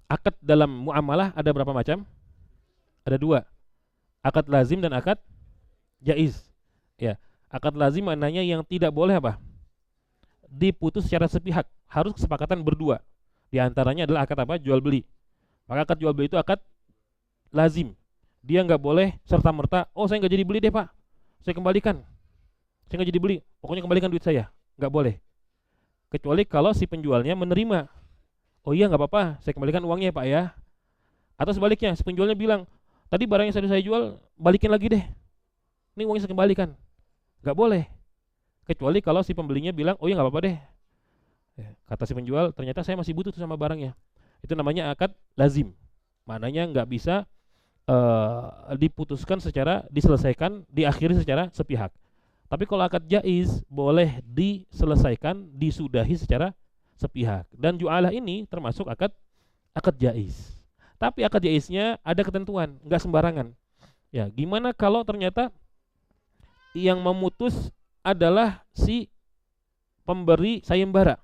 Akad dalam muamalah ada berapa macam? Ada 2. Akad lazim dan akad jaiz. Ya, akad lazim maknanya yang tidak boleh apa? Diputus secara sepihak, harus kesepakatan berdua. Di antaranya adalah akad apa? Jual beli. Maka akad jual beli itu akad lazim. Dia nggak boleh serta merta, oh saya nggak jadi beli deh pak, saya kembalikan, saya nggak jadi beli, pokoknya kembalikan duit saya, nggak boleh. Kecuali kalau si penjualnya menerima, oh iya nggak apa-apa, saya kembalikan uangnya ya pak ya. Atau sebaliknya, si penjualnya bilang, tadi barang yang saya jual, balikin lagi deh, ini uangnya saya kembalikan, nggak boleh. Kecuali kalau si pembelinya bilang, oh iya nggak apa-apa deh. Kata si penjual, ternyata saya masih butuh sama barangnya. Itu namanya akad lazim. Maknanya nggak bisa diputuskan secara, diselesaikan, diakhiri secara sepihak. Tapi kalau akad jaiz boleh diselesaikan, disudahi secara sepihak. Dan ju'alah ini termasuk akad jaiz. Tapi akad jaiznya ada ketentuan, nggak sembarangan. Ya, gimana kalau ternyata yang memutus adalah si pemberi sayembara?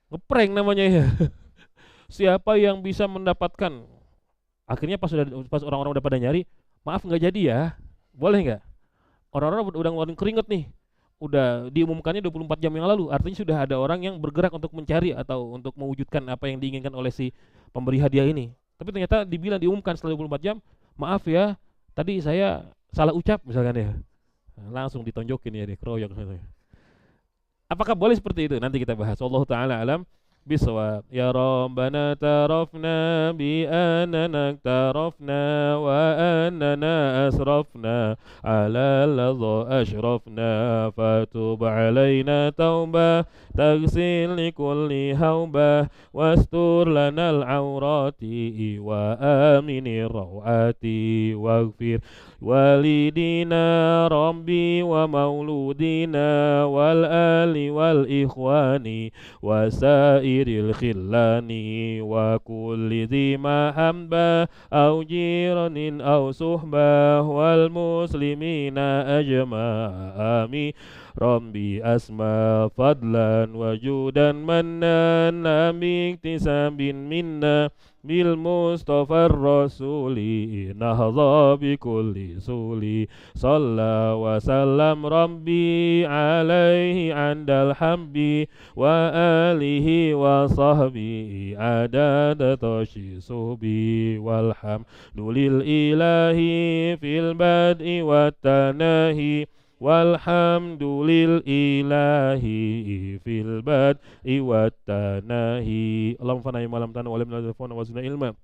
Ngeprank namanya ya. Siapa yang bisa mendapatkan? Akhirnya pas orang-orang udah pada nyari, maaf nggak jadi ya, boleh nggak? Orang-orang udah ngeluarin keringet nih, udah diumumkannya 24 jam yang lalu, artinya sudah ada orang yang bergerak untuk mencari atau untuk mewujudkan apa yang diinginkan oleh si pemberi hadiah ini. Tapi ternyata diumumkan setelah 24 jam, maaf ya, tadi saya salah ucap misalkan ya, langsung ditonjokin ya, dikeroyok. Apakah boleh seperti itu? Nanti kita bahas. Allah Ta'ala alam bisawab. Ya Rabbana tarafna bi anana tarafna wa annana asrafna ala ladha ashrafna fatub alaina tauba taghsil li kulli hauba wastur lana al-awrati wa amini rawati waghfir walidina rabbi wa mauludina wal ali wal ikhwani wa sairil khillani wa kulli dhi mahabba au jiranin au suhbah wal muslimina ajma'ami Rabbi asma fadlan wajudan mannan nabi iktisabin minna bil mustafa rasuli nahza bi kulli suli salla wa sallam rabbi alaihi andal habbi wa alihi wa sahbihi adada tashi subi walhamdulil ilahi fil bad'i wat tanahi walhamdulil ilahi fil bad'i wat tanahi. Allahumma fana malam tanah wa lam nazfana wa zina ilma.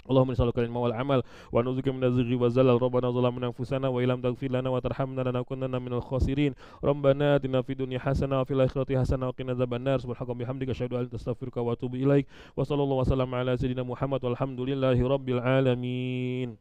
Allahumma sallallahu alaihi wa amal wa nuzika min az-zighi wa zalal rabbana zalamna anfusana wa illam taghfir lana wa tarhamna lanakunanna minal khasirin. Rabbana atina fid dunya hasanah wa fil akhirati hasanah wa qina adzabannar. Subhanaka bihamdika asyhadu an la ilaha illa anta astaghfiruka wa atubu ilaik. Wa sallallahu wa sallama ala sayyidina Muhammad walhamdulillahi rabbil alamin.